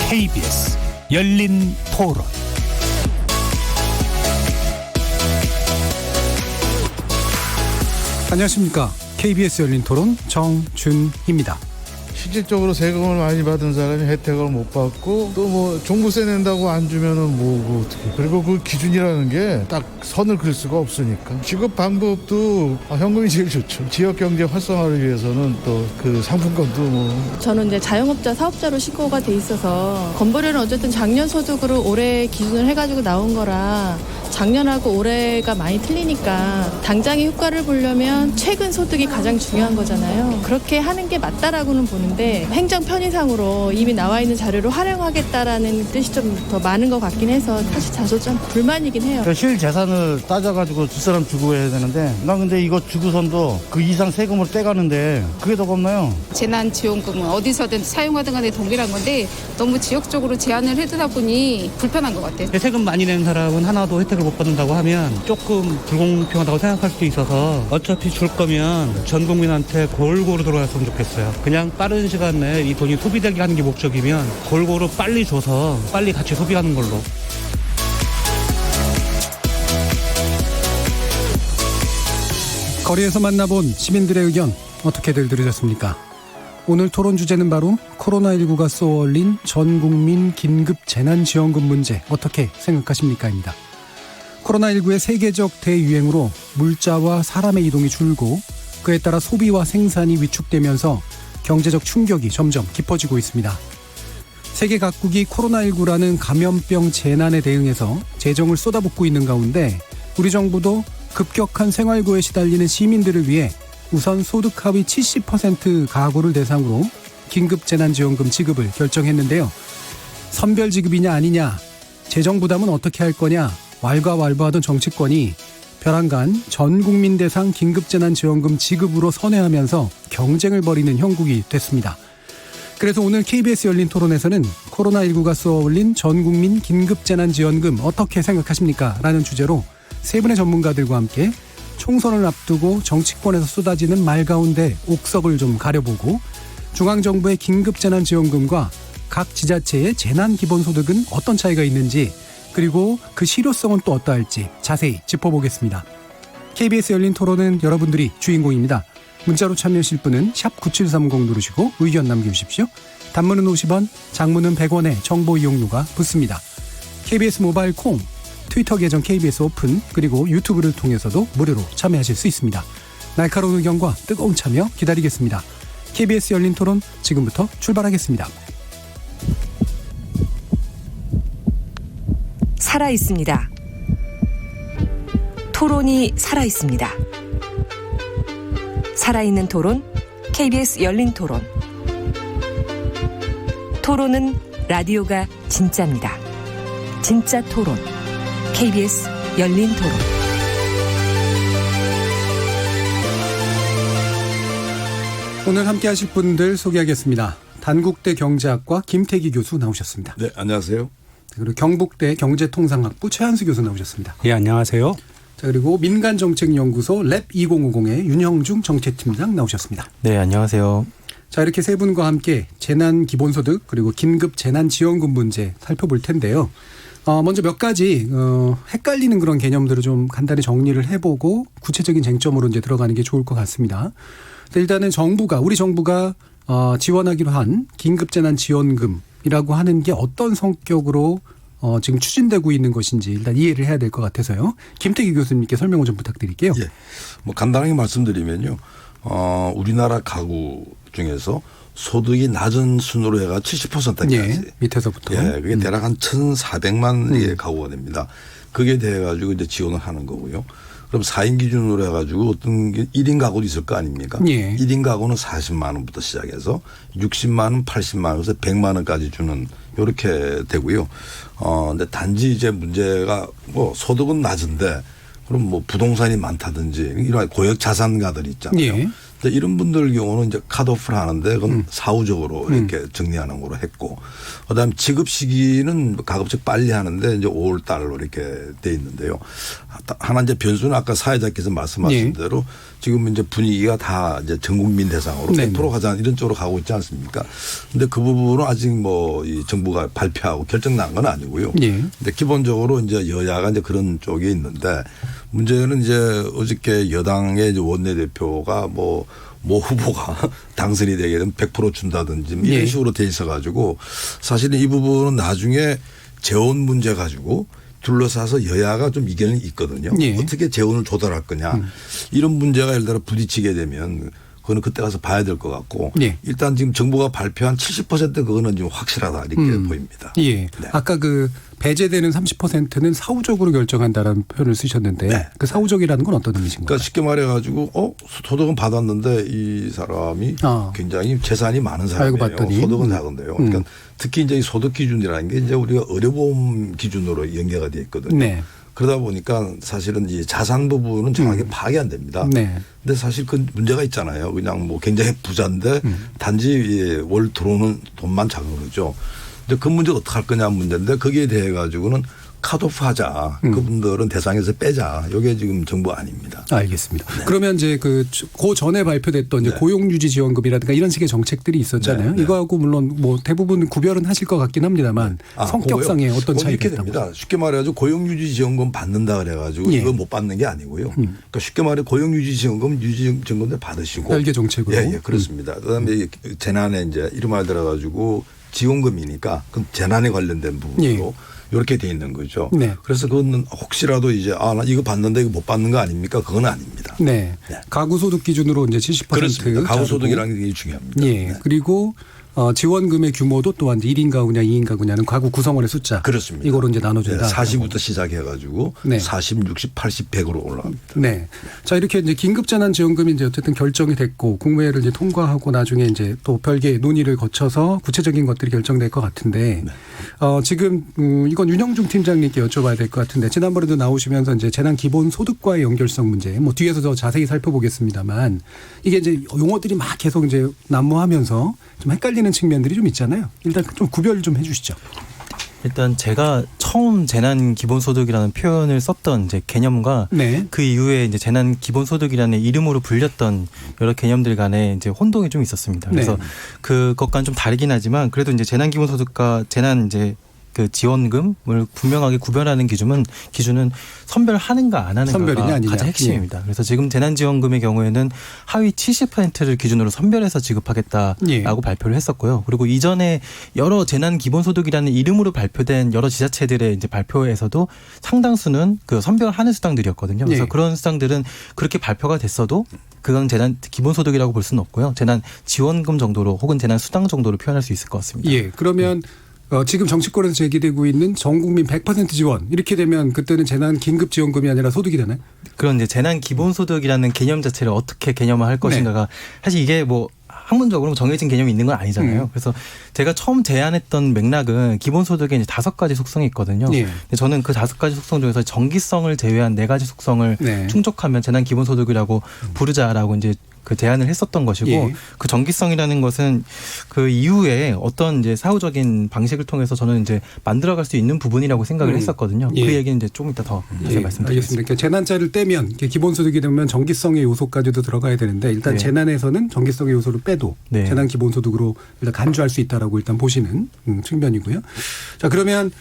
KBS 열린 토론. 안녕하십니까. KBS 열린 토론 정준희입니다. 실질적으로 세금을 많이 받은 사람이 혜택을 못 받고 또 뭐 종부세 낸다고 안 주면은 뭐 어떻게, 그리고 그 기준이라는 게 딱 선을 그릴 수가 없으니까 지급 방법도 현금이 제일 좋죠. 지역 경제 활성화를 위해서는 또 그 상품권도 뭐. 저는 이제 자영업자 사업자로 신고가 돼 있어서 건보료는 어쨌든 작년 소득으로 올해 기준을 해가지고 나온 거라 작년하고 올해가 많이 틀리니까 당장의 효과를 보려면 최근 소득이 가장 중요한 거잖아요. 그렇게 하는 게 맞다라고는 보는데 행정 편의상으로 이미 나와 있는 자료를 활용하겠다라는 뜻이 좀 더 많은 것 같긴 해서 사실 다소 좀 불만이긴 해요. 실재산을 따져가지고 두 사람 주고 해야 되는데 나 근데 이거 주고선도 그 이상 세금을 떼가는데 그게 더 겁나요. 재난지원금은 어디서든 사용하든 간에 동일한 건데 너무 지역적으로 제한을 해두다 보니 불편한 것 같아요. 세금 많이 내는 사람은 하나도 혜택을 못 받는다고 하면 조금 불공평하다고 생각할 수도 있어서 어차피 줄 거면 전 국민한테 골고루 들어갔으면 좋겠어요. 그냥 빠른 시간 내에 이 돈이 소비되게 하는 게 목적이면 골고루 빨리 줘서 빨리 같이 소비하는 걸로. 거리에서 만나본 시민들의 의견 어떻게들 들으셨습니까? 오늘 토론 주제는 바로 코로나19가 쏘아올린 전국민 긴급 재난지원금 문제 어떻게 생각하십니까?입니다. 코로나19의 세계적 대유행으로 물자와 사람의 이동이 줄고 그에 따라 소비와 생산이 위축되면서 경제적 충격이 점점 깊어지고 있습니다. 세계 각국이 코로나19라는 감염병 재난에 대응해서 재정을 쏟아붓고 있는 가운데 우리 정부도 급격한 생활고에 시달리는 시민들을 위해 우선 소득 하위 70% 가구를 대상으로 긴급재난지원금 지급을 결정했는데요. 선별지급이냐 아니냐, 재정 부담은 어떻게 할 거냐, 왈가왈부하던 정치권이 벼랑간 전국민 대상 긴급재난지원금 지급으로 선회하면서 경쟁을 벌이는 형국이 됐습니다. 그래서 오늘 KBS 열린 토론에서는 코로나19가 쏘아올린 전국민 긴급재난지원금 어떻게 생각하십니까? 라는 주제로 세 분의 전문가들과 함께 총선을 앞두고 정치권에서 쏟아지는 말 가운데 옥석을 좀 가려보고 중앙정부의 긴급재난지원금과 각 지자체의 재난기본소득은 어떤 차이가 있는지 그리고 그 실효성은 또 어떠할지 자세히 짚어보겠습니다. KBS 열린 토론은 여러분들이 주인공입니다. 문자로 참여하실 분은 샵 9730 누르시고 의견 남겨주십시오. 단문은 50원, 장문은 100원의 정보 이용료가 붙습니다. KBS 모바일 콩, 트위터 계정 KBS 오픈, 그리고 유튜브를 통해서도 무료로 참여하실 수 있습니다. 날카로운 의견과 뜨거운 참여 기다리겠습니다. KBS 열린 토론 지금부터 출발하겠습니다. 살아있습니다. 토론이 살아있습니다. 살아있는 토론, KBS 열린 토론. 토론은 라디오가 진짜입니다. 진짜 토론, KBS 열린 토론. 오늘 함께 하실 분들 소개하겠습니다. 단국대 경제학과 김태기 교수 나오셨습니다. 네, 안녕하세요. 그리고 경북대 경제통상학부 최한수 교수 나오셨습니다. 예, 안녕하세요. 자, 그리고 민간정책연구소 랩 2050의 윤형중 정책팀장 나오셨습니다. 네, 안녕하세요. 자, 이렇게 세 분과 함께 재난기본소득 그리고 긴급재난지원금 문제 살펴볼 텐데요. 먼저 몇 가지 헷갈리는 그런 개념들을 좀 간단히 정리를 해보고 구체적인 쟁점으로 이제 들어가는 게 좋을 것 같습니다. 일단은 우리 정부가 지원하기로 한 긴급재난지원금이라고 하는 게 어떤 성격으로 지금 추진되고 있는 것인지 일단 이해를 해야 될 것 같아서요. 김태기 교수님께 설명을 좀 부탁드릴게요. 예. 뭐 간단하게 말씀드리면요. 우리나라 가구 중에서 소득이 낮은 순으로 해가 70%까지. 예, 밑에서부터. 예, 그게 대략 한 1,400만의 가구가 됩니다. 그게 돼 가지고 이제 지원을 하는 거고요. 그럼 4인 기준으로 해가지고 어떤 게 1인 가구도 있을 거 아닙니까? 예. 1인 가구는 40만 원부터 시작해서 60만 원, 80만 원에서 100만 원까지 주는 이렇게 되고요. 근데 단지 이제 문제가 뭐 소득은 낮은데 그럼 뭐 부동산이 많다든지 이런 고액 자산가들 있잖아요. 예. 이런 분들 경우는 이제 컷오프를 하는데 그건 사후적으로 이렇게 정리하는 거로 했고, 그다음에 지급 시기는 가급적 빨리 하는데 이제 5월 달로 이렇게 돼 있는데요. 하나 이제 변수는 아까 사회자께서 말씀하신 대로 지금 이제 분위기가 다 이제 전 국민 대상으로 100% 가자 이런 쪽으로 가고 있지 않습니까? 근데 그 부분은 아직 뭐 이 정부가 발표하고 결정난 건 아니고요. 근데 기본적으로 이제 여야가 이제 그런 쪽에 있는데 문제는 이제 어저께 여당의 이제 원내대표가 뭐 후보가 당선이 되게 되면 100% 준다든지 이런 식으로 돼 있어 가지고 사실은 이 부분은 나중에 재원 문제 가지고 둘러싸서 여야가 좀 이견이 있거든요. 어떻게 재원을 조달할 거냐. 이런 문제가 예를 들어 부딪히게 되면 그거는 그때 가서 봐야 될 것 같고 일단 지금 정부가 발표한 70% 그거는 좀 확실하다 이렇게 보입니다. 네. 아까 그 배제되는 30%는 사후적으로 결정한다라는 표현을 쓰셨는데 그 사후적이라는 건 어떤 의미신가요? 그러니까 쉽게 말해가지고 소득은 받았는데 이 사람이 굉장히 재산이 많은 사람이에요. 소득은 작은데요. 그러니까 특히 이제 이 소득 기준이라는 게 이제 우리가 의료보험 기준으로 연계가 되어 있거든요. 그러다 보니까 사실은 이 자산 부분은 정확하게 파악이 안 됩니다. 근데 사실 그 문제가 있잖아요. 그냥 뭐 굉장히 부자인데 단지 월 들어오는 돈만 작은 거죠. 근데 그 문제 어떻게 할 거냐 문제인데 거기에 대해 가지고는 컷오프 하자. 그분들은 대상에서 빼자. 이게 지금 정부 아닙니다. 알겠습니다. 그러면 이제 그 전에 발표됐던 이제 고용유지지원금이라든가 이런 식의 정책들이 있었잖아요. 이거하고 물론 뭐 대부분 구별은 하실 것 같긴 합니다만 성격상의 어떤 차이가 이렇게 있다고. 됩니다. 쉽게 말해가지고 고용유지지원금 받는다 그래가지고 이거 못 받는 게 아니고요. 그러니까 쉽게 말해 고용유지지원금 유지지원금도 받으시고 별개 정책으로. 예, 그렇습니다. 그다음에 재난에 이제 이름 말 들어가지고 지원금이니까 그럼 재난에 관련된 부분으로. 이렇게 돼 있는 거죠. 그래서 그거는 혹시라도 이제 나 이거 받는데 이거 못 받는 거 아닙니까? 그건 아닙니다. 가구 소득 기준으로 이제 70%. 그렇습니다. 가구 소득이라는 게 중요합니다. 그리고 지원금의 규모도 또한 1인 가구냐 2인 가구냐는 가구 구성원의 숫자. 그렇습니다. 이거로 이제 나눠준다. 40부터 시작해가지고 40, 60, 80, 100으로 올라갑니다. 자, 이렇게 이제 긴급재난지원금이 이제 어쨌든 결정이 됐고 국무회를 이제 통과하고 나중에 이제 또 별개 논의를 거쳐서 구체적인 것들이 결정될 것 같은데 지금 이건 윤영중 팀장님께 여쭤봐야 될 것 같은데 지난번에도 나오시면서 이제 재난 기본 소득과의 연결성 문제 뭐 뒤에서 더 자세히 살펴보겠습니다만 이게 이제 용어들이 막 계속 이제 난무하면서 좀 헷갈리는 측면들이 좀 있잖아요. 일단 좀 구별 좀 해주시죠. 일단 제가 처음 재난 기본소득이라는 표현을 썼던 이제 개념과 그 이후에 이제 재난 기본소득이라는 이름으로 불렸던 여러 개념들 간에 이제 혼동이 좀 있었습니다. 그래서 그것과는 좀 다르긴 하지만 그래도 이제 재난 기본소득과 재난 이제 그 지원금을 분명하게 구별하는 기준은 선별하는가 안 하는가가 가장 핵심입니다. 그래서 지금 재난지원금의 경우에는 하위 70%를 기준으로 선별해서 지급하겠다라고 발표를 했었고요. 그리고 이전에 여러 재난기본소득이라는 이름으로 발표된 여러 지자체들의 이제 발표에서도 상당수는 그 선별하는 수당들이었거든요. 그래서 그런 수당들은 그렇게 발표가 됐어도 그건 재난 기본소득이라고 볼 수는 없고요. 재난 지원금 정도로 혹은 재난 수당 정도로 표현할 수 있을 것 같습니다. 그러면 지금 정치권에서 제기되고 있는 전 국민 100% 지원 이렇게 되면 그때는 재난 긴급 지원금이 아니라 소득이 되나요? 그런 이제 재난 기본소득이라는 개념 자체를 어떻게 개념화할 것인가가 사실 이게 뭐 학문적으로 정해진 개념이 있는 건 아니잖아요. 그래서 제가 처음 제안했던 맥락은 기본소득에 이제 5가지 속성이 있거든요. 근데 저는 그 5가지 속성 중에서 정기성을 제외한 4가지 속성을 충족하면 재난 기본소득이라고 부르자라고 이제 그 제안을 했었던 것이고 그 정기성이라는 것은 그 이후에 어떤 이제 사후적인 방식을 통해서 저는 이제 만들어갈 수 있는 부분이라고 생각을 했었거든요. 그 얘기는 이제 조금 이따 더 자세히 말씀드리겠습니다. 알겠습니다. 그러니까 재난자를 떼면 기본소득이 되면 정기성의 요소까지도 들어가야 되는데 일단 재난에서는 정기성의 요소를 빼도 재난 기본소득으로 일단 간주할 수 있다라고 일단 보시는 측면이고요. 자, 그러면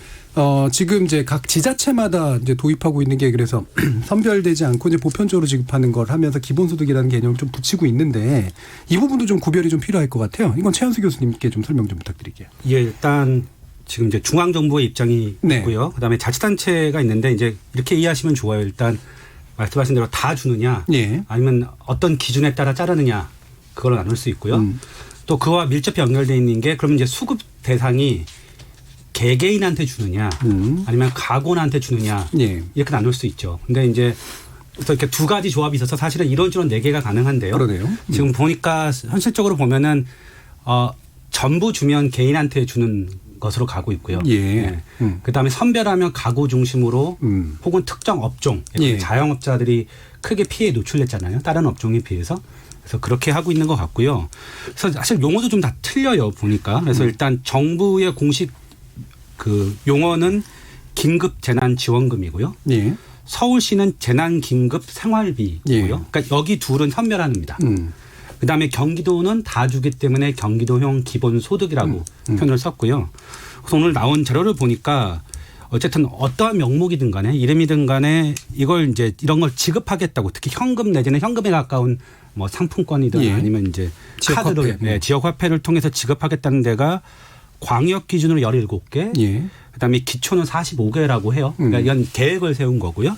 지금 이제 각 지자체마다 이제 도입하고 있는 게 그래서 선별되지 않고 이제 보편적으로 지급하는 걸 하면서 기본소득이라는 개념을 좀 붙이고 있는데 이 부분도 좀 구별이 좀 필요할 것 같아요. 이건 최현수 교수님께 좀 설명 좀 부탁드릴게요. 일단 지금 이제 중앙정부의 입장이 있고요. 그다음에 자치단체가 있는데 이제 이렇게 이해하시면 좋아요. 일단 말씀하신 대로 다 주느냐 아니면 어떤 기준에 따라 자르느냐 그걸 나눌 수 있고요. 또 그와 밀접히 연결되어 있는 게 그러면 이제 수급 대상이 개개인한테 주느냐 아니면 가구한테 주느냐 이렇게 나눌 수 있죠. 근데 이제 이렇게 2가지 조합이 있어서 사실은 이런저런 4개가 가능한데요. 그러네요. 지금 보니까 현실적으로 보면은 전부 주면 개인한테 주는 것으로 가고 있고요. 그다음에 선별하면 가구 중심으로 혹은 특정 업종 자영업자들이 크게 피해에 노출됐잖아요. 다른 업종에 비해서. 그래서 그렇게 하고 있는 것 같고요. 그래서 사실 용어도 좀 다 틀려요 보니까. 그래서 일단 정부의 공식 그 용어는 긴급 재난 지원금이고요. 예. 서울시는 재난 긴급 생활비고요. 예. 그러니까 여기 둘은 현멸합니다. 그다음에 경기도는 다주기 때문에 경기도형 기본소득이라고 표현을 썼고요. 그래서 오늘 나온 자료를 보니까 어쨌든 어떠한 명목이든 간에 이름이든 간에 이걸 이제 이런 걸 지급하겠다고 특히 현금 내지는 현금에 가까운 뭐 상품권이든 예. 아니면 이제 지역 카드를 화폐. 네, 지역 화폐를 통해서 지급하겠다는 데가 광역 기준으로 17개, 예. 그다음에 기초는 45개라고 해요. 그러니까 이건 계획을 세운 거고요.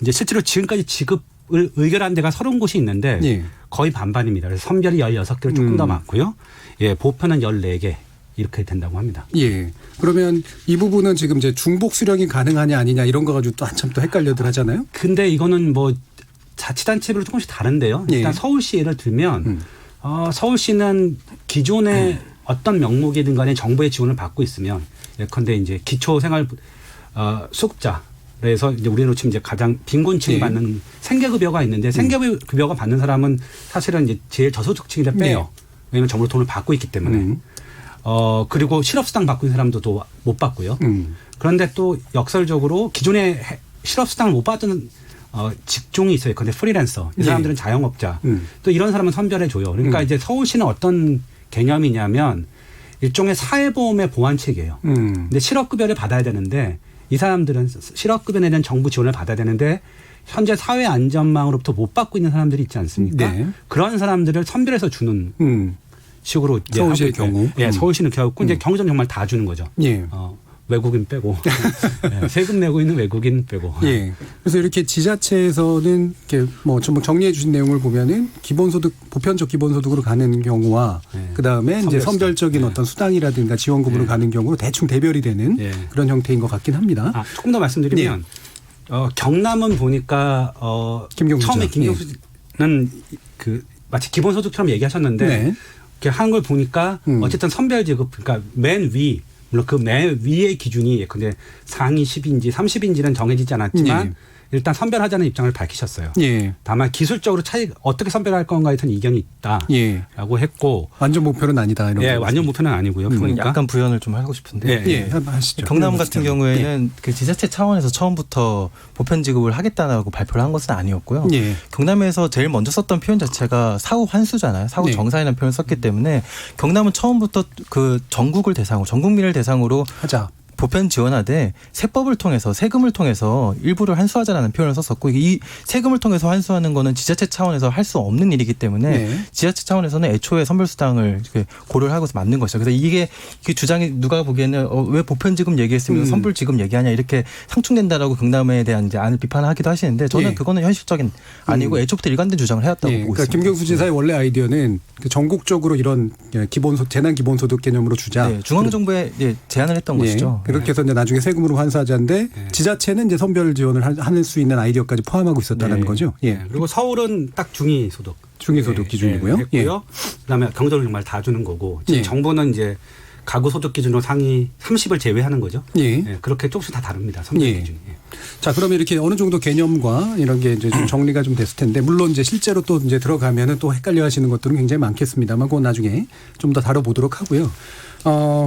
이제 실제로 지금까지 지급을 의결한 데가 30곳이 있는데 예. 거의 반반입니다. 그래서 선별이 16개를 조금 더 많고요. 예, 보편은 14개 이렇게 된다고 합니다. 예. 그러면 이 부분은 지금 이제 중복 수령이 가능하냐 아니냐 이런 거 가지고 또 한참 또 헷갈려들 하잖아요. 근데 이거는 뭐 자치단체별로 조금씩 다른데요. 일단 예. 서울시 예를 들면 서울시는 기존의 어떤 명목이든 간에 정부의 지원을 받고 있으면 예컨대 이제 기초생활 수급자에서 이제 우리로 치면 이제 가장 빈곤층이 예. 받는 생계급여가 있는데 생계급여가 받는 사람은 사실은 이제 제일 저소득층이라 빼요. 네. 왜냐하면 정부로 돈을 받고 있기 때문에. 그리고 실업수당 받고 있는 사람도 또 못 받고요. 그런데 또 역설적으로 기존에 실업수당을 못 받는 직종이 있어요. 근데 프리랜서. 이 사람들은 자영업자. 또 이런 사람은 선별해 줘요. 그러니까 이제 서울시는 어떤 개념이냐면 일종의 사회보험의 보완책이에요. 근데 실업급여를 받아야 되는데 이 사람들은 실업급여 내는 정부 지원을 받아야 되는데 현재 사회안전망으로부터 못 받고 있는 사람들이 있지 않습니까? 네. 그런 사람들을 선별해서 주는 식으로 이제 서울시의 하고 있고요. 경우. 예, 서울시는 그렇고 이제 경기도는 정말 다 주는 거죠. 예. 외국인 빼고 예, 세금 내고 있는 외국인 빼고. 예. 그래서 이렇게 지자체에서는 이렇게 뭐 전부 정리해 주신 내용을 보면은 기본소득 보편적 기본소득으로 가는 경우와 그 다음에 이제 선별적인 어떤 수당이라든가 지원금으로 가는 경우로 대충 대별이 되는 그런 형태인 것 같긴 합니다. 조금 더 말씀드리면 경남은 보니까 김경수 처음에 전. 김경수는 그 마치 기본소득처럼 얘기하셨는데 네. 이렇게 하는 걸 보니까 어쨌든 선별지급 그러니까 맨 위. 물론 그 맨 위의 기준이 근데 상위 10인지 30인지는 정해지지 않았지만 일단 선별하자는 입장을 밝히셨어요. 예. 다만 기술적으로 어떻게 선별할 건가에 대한 이견이 있다라고 했고 완전 목표는 아니다. 이런 예, 완전 목표는 아니고요. 그러니까 약간 부연을 좀 하고 싶은데 예, 하시죠. 경남 같은 경우에는 그 지자체 차원에서 처음부터 보편 지급을 하겠다고 발표를 한 것은 아니었고요. 예. 경남에서 제일 먼저 썼던 표현 자체가 사후 환수잖아요. 사후 정산이라는 표현을 썼기 때문에 경남은 처음부터 그 전국을 대상으로 전 국민을 대상으로 하자. 보편 지원하되 세법을 통해서 세금을 통해서 일부를 환수하자라는 표현을 썼었고 이 세금을 통해서 환수하는 거는 지자체 차원에서 할 수 없는 일이기 때문에 지자체 차원에서는 애초에 선별수당을 고려를 하고서 만든 것이죠. 그래서 이게 주장이 누가 보기에는 왜 보편지급 얘기했으면 선불지급 얘기하냐 이렇게 상충된다라고 경남에 대한 이제 안을 비판하기도 하시는데 저는 그거는 현실적인 아니고 애초부터 일관된 주장을 해왔다고 보고 그러니까 있습니다. 김경수 지사의 원래 아이디어는 전국적으로 이런 재난 기본소득 개념으로 주자. 네, 중앙정부에 제안을 했던 것이죠. 그렇게 해서 이제 나중에 세금으로 환수하자인데 지자체는 이제 선별 지원을 할 수 있는 아이디어까지 포함하고 있었다는 거죠. 예. 그리고 서울은 딱 중위소득. 중위소득 기준이고요. 했고요. 그다음에 경기도는 정말 다 주는 거고 지금 정부는 이제 가구 소득 기준으로 상위 30을 제외하는 거죠. 그렇게 조금씩 다 다릅니다. 선별 기준이. 자, 그러면 이렇게 어느 정도 개념과 이런 게 이제 좀 정리가 좀 됐을 텐데 물론 이제 실제로 또 이제 들어가면은 또 헷갈려 하시는 것들은 굉장히 많겠습니다만 그건 나중에 좀 더 다뤄보도록 하고요.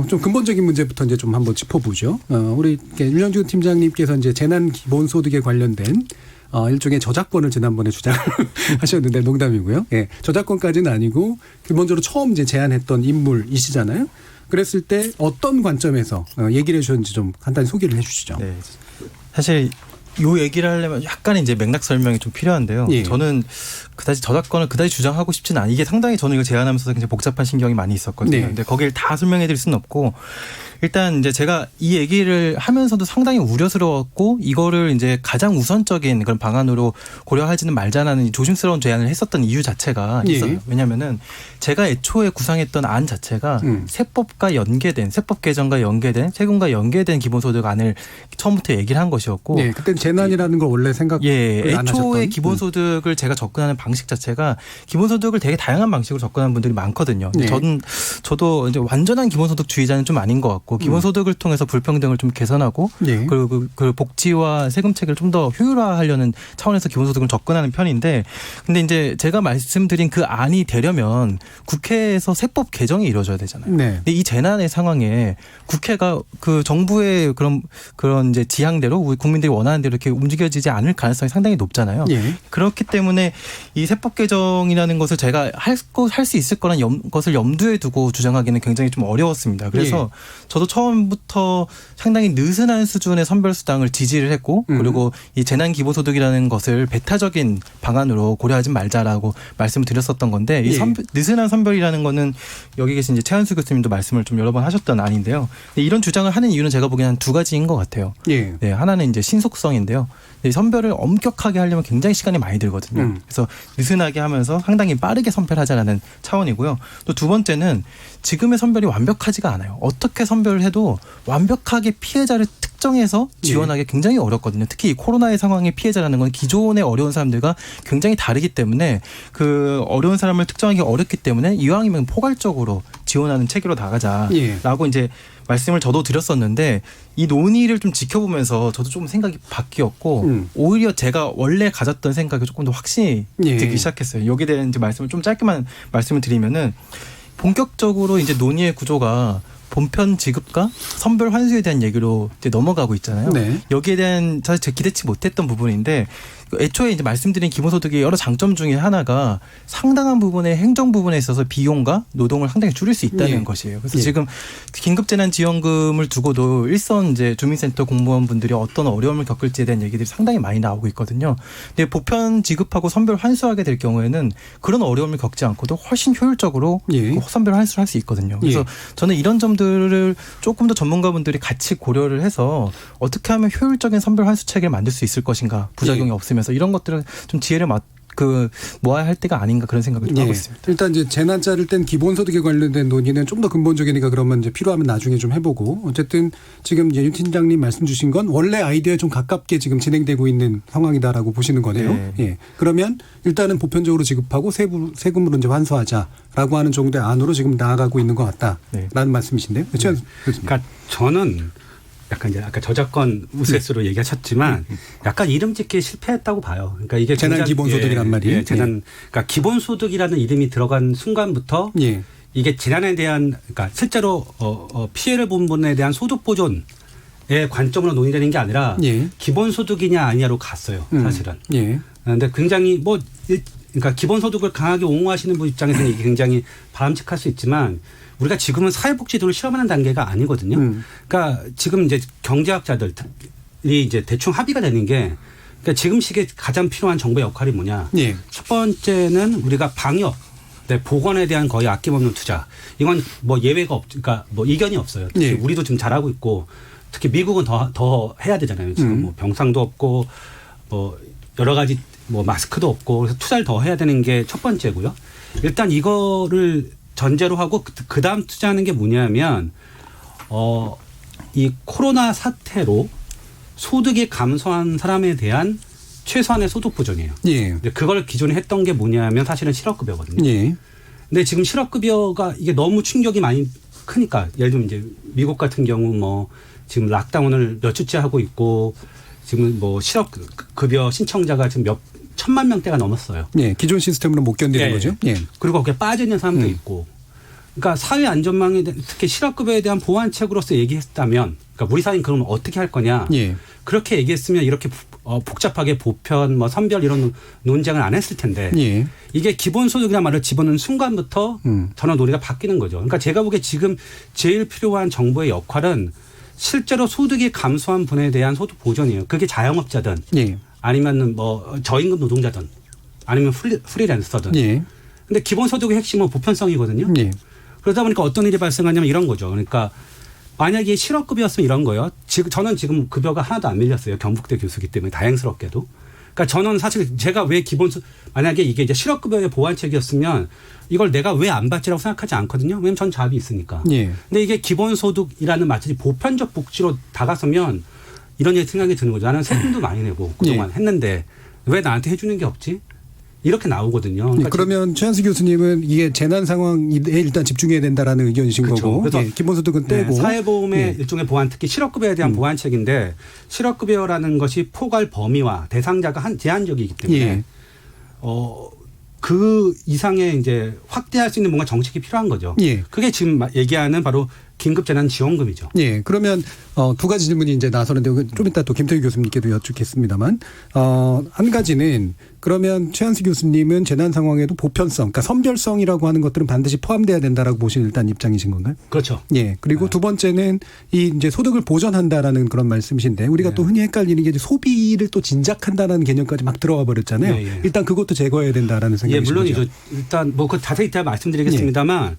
좀 근본적인 문제부터 이제 좀 한번 짚어보죠. 우리 윤영주 팀장님께서 이제 재난 기본소득에 관련된 일종의 저작권을 지난번에 주장을 하셨는데 농담이고요. 예, 저작권까지는 아니고 기본적으로 처음 이제 제안했던 인물이시잖아요. 그랬을 때 어떤 관점에서 얘기를 해주셨는지 좀 간단히 소개를 해주시죠. 네. 사실 요 얘기를 하려면 약간의 이제 맥락 설명이 좀 필요한데요. 저는 그다지 저작권을 그다지 주장하고 싶지는 않아요. 이게 상당히 저는 이걸 제안하면서 굉장히 복잡한 신경이 많이 있었거든요. 근데 거기를 다 설명해 드릴 수는 없고 일단 이제 제가 이 얘기를 하면서도 상당히 우려스러웠고 이거를 이제 가장 우선적인 그런 방안으로 고려하지는 말자라는 조심스러운 제안을 했었던 이유 자체가 있어요. 왜냐하면은 제가 애초에 구상했던 안 자체가 세법과 연계된 세법 개정과 연계된 세금과 연계된 기본소득안을 처음부터 얘기를 한 것이었고 그때는 재난이라는 걸 원래 생각 안 하셨던. 애초에 기본소득을 제가 접근하는 방식 자체가 기본소득을 되게 다양한 방식으로 접근하는 분들이 많거든요. 네. 저도 이제 완전한 기본소득주의자는 좀 아닌 것 같고 기본소득을 통해서 불평등을 좀 개선하고 네. 그리고 그 복지와 세금 체계를 좀 더 효율화하려는 차원에서 기본소득을 접근하는 편인데 근데 이제 제가 말씀드린 그 안이 되려면 국회에서 세법 개정이 이루어져야 되잖아요. 네. 근데 이 재난의 상황에 국회가 그 정부의 그런 이제 지향대로 국민들이 원하는 대로 이렇게 움직여지지 않을 가능성이 상당히 높잖아요. 예. 그렇기 때문에 이 세법 개정이라는 것을 제가 할 수 있을 거란 것을 염두에 두고 주장하기는 굉장히 좀 어려웠습니다. 그래서 저도 처음부터 상당히 느슨한 수준의 선별수당을 지지를 했고 그리고 이 재난기본소득이라는 것을 배타적인 방안으로 고려하지 말자라고 말씀을 드렸었던 건데 이 느슨한 선별이라는 거는 여기 계신 이제 최한수 교수님도 말씀을 좀 여러 번 하셨던 안인데요. 이런 주장을 하는 이유는 제가 보기에는 한 두 가지인 것 같아요. 예. 네, 하나는 이제 신속성인데요. 이 선별을 엄격하게 하려면 굉장히 시간이 많이 들거든요. 그래서 느슨하게 하면서 상당히 빠르게 선별하자라는 차원이고요. 또 두 번째는 지금의 선별이 완벽하지가 않아요. 어떻게 선별을 해도 완벽하게 피해자를 특정해서 지원하기 굉장히 어렵거든요. 특히 이 코로나의 상황의 피해자라는 건 기존의 어려운 사람들과 굉장히 다르기 때문에 그 어려운 사람을 특정하기 어렵기 때문에 이왕이면 포괄적으로 지원하는 체계로 나가자라고 이제 말씀을 저도 드렸었는데 이 논의를 좀 지켜보면서 저도 좀 생각이 바뀌었고 오히려 제가 원래 가졌던 생각이 조금 더 확신이 되기 시작했어요. 여기에 대한 이제 말씀을 좀 짧게만 말씀을 드리면은 본격적으로 이제 논의의 구조가 본편 지급과 선별 환수에 대한 얘기로 이제 넘어가고 있잖아요. 네. 여기에 대한 사실 제가 기대치 못했던 부분인데 애초에 이제 말씀드린 기본소득의 여러 장점 중에 하나가 상당한 부분의 행정 부분에 있어서 비용과 노동을 상당히 줄일 수 있다는 것이에요. 그래서 지금 긴급재난지원금을 두고도 일선 이제 주민센터 공무원분들이 어떤 어려움을 겪을지에 대한 얘기들이 상당히 많이 나오고 있거든요. 근데 보편 지급하고 선별 환수하게 될 경우에는 그런 어려움을 겪지 않고도 훨씬 효율적으로 그 선별 환수를 할 수 있거든요. 그래서 저는 이런 점들을 조금 더 전문가분들이 같이 고려를 해서 어떻게 하면 효율적인 선별 환수 체계를 만들 수 있을 것인가 부작용이 없으면서 이런 것들은 좀 지혜를 모아야 할 때가 아닌가 그런 생각을 좀 하고 있습니다. 일단 이제 재난자를 땐 기본소득에 관련된 논의는 좀 더 근본적이니까 그러면 이제 필요하면 나중에 좀 해보고 어쨌든 지금 윤 팀장님 말씀 주신 건 원래 아이디어에 좀 가깝게 지금 진행되고 있는 상황이다라고 보시는 거네요. 네. 예. 그러면 일단은 보편적으로 지급하고 세금으로 이제 환수하자라고 하는 정도의 안으로 지금 나아가고 있는 것 같다라는 말씀이신데요. 그러니까 저는 약간 이제 아까 저작권 우스갯소리로 얘기하셨지만 약간 이름 짓기에 실패했다고 봐요. 그러니까 이게 재난 기본소득이란 말이에요. 그러니까 기본소득이라는 이름이 들어간 순간부터 이게 재난에 대한 그러니까 실제로 피해를 본 분에 대한 소득 보존의 관점으로 논의되는 게 아니라 기본소득이냐 아니냐로 갔어요. 사실은. 그런데 굉장히 그러니까 기본소득을 강하게 옹호하시는 분 입장에서는 이게 굉장히 바람직할 수 있지만 우리가 지금은 사회복지도를 실험하는 단계가 아니거든요. 그러니까 지금 이제 경제학자들이 이제 대충 합의가 되는 게 그러니까 지금 시기에 가장 필요한 정부의 역할이 뭐냐. 첫 번째는 우리가 방역, 보건에 대한 거의 아낌없는 투자. 이건 뭐 예외가 그러니까 뭐 이견이 없어요. 특히 우리도 지금 잘하고 있고 특히 미국은 더 해야 되잖아요. 지금 뭐 병상도 없고 뭐 여러 가지 뭐 마스크도 없고 그래서 투자를 더 해야 되는 게 첫 번째고요. 일단 이거를 전제로 하고 그 다음 투자하는 게 뭐냐면 이 코로나 사태로 소득이 감소한 사람에 대한 최소한의 소득 보전이에요. 그걸 기존에 했던 게 뭐냐면 사실은 실업급여거든요. 근데 지금 실업급여가 이게 너무 충격이 많이 크니까 예를 들면 이제 미국 같은 경우 뭐 지금 락다운을 몇 주째 하고 있고 지금 뭐 실업급여 신청자가 지금 몇 천만 명대가 넘었어요. 기존 시스템으로 못 견디는 거죠. 그리고 거기에 빠져 있는 사람도 있고. 그러니까 사회 안전망에 특히 실업급여에 대한 보완책으로서 얘기했다면 그러니까 우리 사회는 그러면 어떻게 할 거냐. 그렇게 얘기했으면 이렇게 복잡하게 보편 뭐 선별 이런 논쟁을 안 했을 텐데 이게 기본소득이라는 말을 집어넣는 순간부터 전혀 논의가 바뀌는 거죠. 그러니까 제가 보기에 지금 제일 필요한 정부의 역할은 실제로 소득이 감소한 분에 대한 소득 보전이에요. 그게 자영업자든 아니면 뭐 저임금 노동자든 아니면 프리랜서든. 근데 기본소득의 핵심은 보편성이거든요. 그러다 보니까 어떤 일이 발생하냐면 이런 거죠. 그러니까 만약에 실업급여였으면 이런 거예요. 저는 지금 급여가 하나도 안 밀렸어요. 경북대 교수기 때문에 다행스럽게도. 그러니까 저는 사실 제가 왜 만약에 이게 이제 실업급여의 보완책이었으면 이걸 내가 왜 안 받지라고 생각하지 않거든요. 왜냐면 전 잡이 있으니까. 근데 이게 기본소득이라는 마치 보편적 복지로 다가서면 이런 생각이 드는 거죠. 나는 세금도 많이 내고 그동안 했는데 왜 나한테 해주는 게 없지? 이렇게 나오거든요. 그러니까 그러면 최한수 교수님은 이게 재난 상황에 일단 집중해야 된다라는 의견이신 그렇죠. 거고 그래서 기본소득은 떼고 사회보험의 일종의 보완, 특히 실업급여에 대한 보완책인데 실업급여라는 것이 포괄 범위와 대상자가 제한적이기 때문에 그 이상의 이제 확대할 수 있는 뭔가 정책이 필요한 거죠. 그게 지금 얘기하는 바로 긴급재난지원금이죠. 예. 그러면 두 가지 질문이 이제 나서는데 좀 이따 또 김태희 교수님께도 여쭙겠습니다만 한 가지는 그러면 최한수 교수님은 재난 상황에도 보편성, 그러니까 선별성이라고 하는 것들은 반드시 포함돼야 된다라고 보시는 일단 입장이신 건가요? 그렇죠. 예. 그리고 두 번째는 이 이제 소득을 보전한다라는 그런 말씀이신데 우리가 또 흔히 헷갈리는 게 이제 소비를 또 진작한다라는 개념까지 막 들어와 버렸잖아요. 일단 그것도 제거해야 된다라는 생각이신 거죠. 물론이죠. 일단 뭐 그 자세히 이따 말씀드리겠습니다만.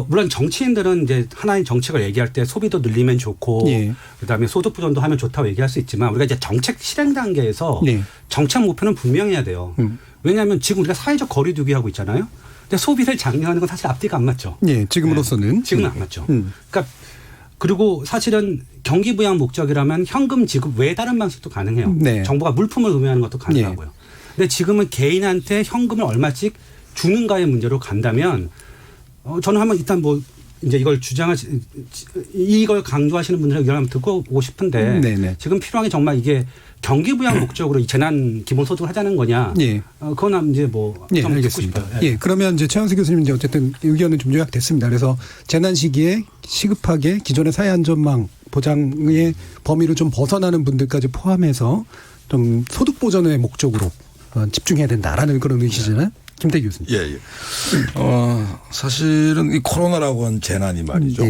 물론 정치인들은 이제 하나의 정책을 얘기할 때 소비도 늘리면 좋고 그다음에 소득 보전도 하면 좋다고 얘기할 수 있지만 우리가 이제 정책 실행 단계에서 정책 목표는 분명해야 돼요. 왜냐하면 지금 우리가 사회적 거리두기 하고 있잖아요. 근데 소비를 장려하는 건 사실 앞뒤가 안 맞죠. 지금으로서는. 지금은 안 맞죠. 그러니까 그리고 사실은 경기 부양 목적이라면 현금 지급 외에 다른 방식도 가능해요. 정부가 물품을 구매하는 것도 가능하고요. 근데 지금은 개인한테 현금을 얼마씩 주는가의 문제로 간다면 저는 한번 일단 뭐 이제 이걸 이걸 강조하시는 분들의 의견을 한번 듣고 오고 싶은데 지금 필요한 게 정말 이게 경기 부양 목적으로 이 재난 기본소득을 하자는 거냐? 그건 이제 뭐 좀 듣고 싶어요. 그러면 이제 최한수 교수님 이제 어쨌든 의견은 좀 요약됐습니다. 그래서 재난 시기에 시급하게 기존의 사회 안전망 보장의 범위를 좀 벗어나는 분들까지 포함해서 좀 소득 보전의 목적으로 집중해야 된다라는 그런 의지잖아요. 김태희 교수님. 사실은 이 코로나라고 하는 재난이 말이죠.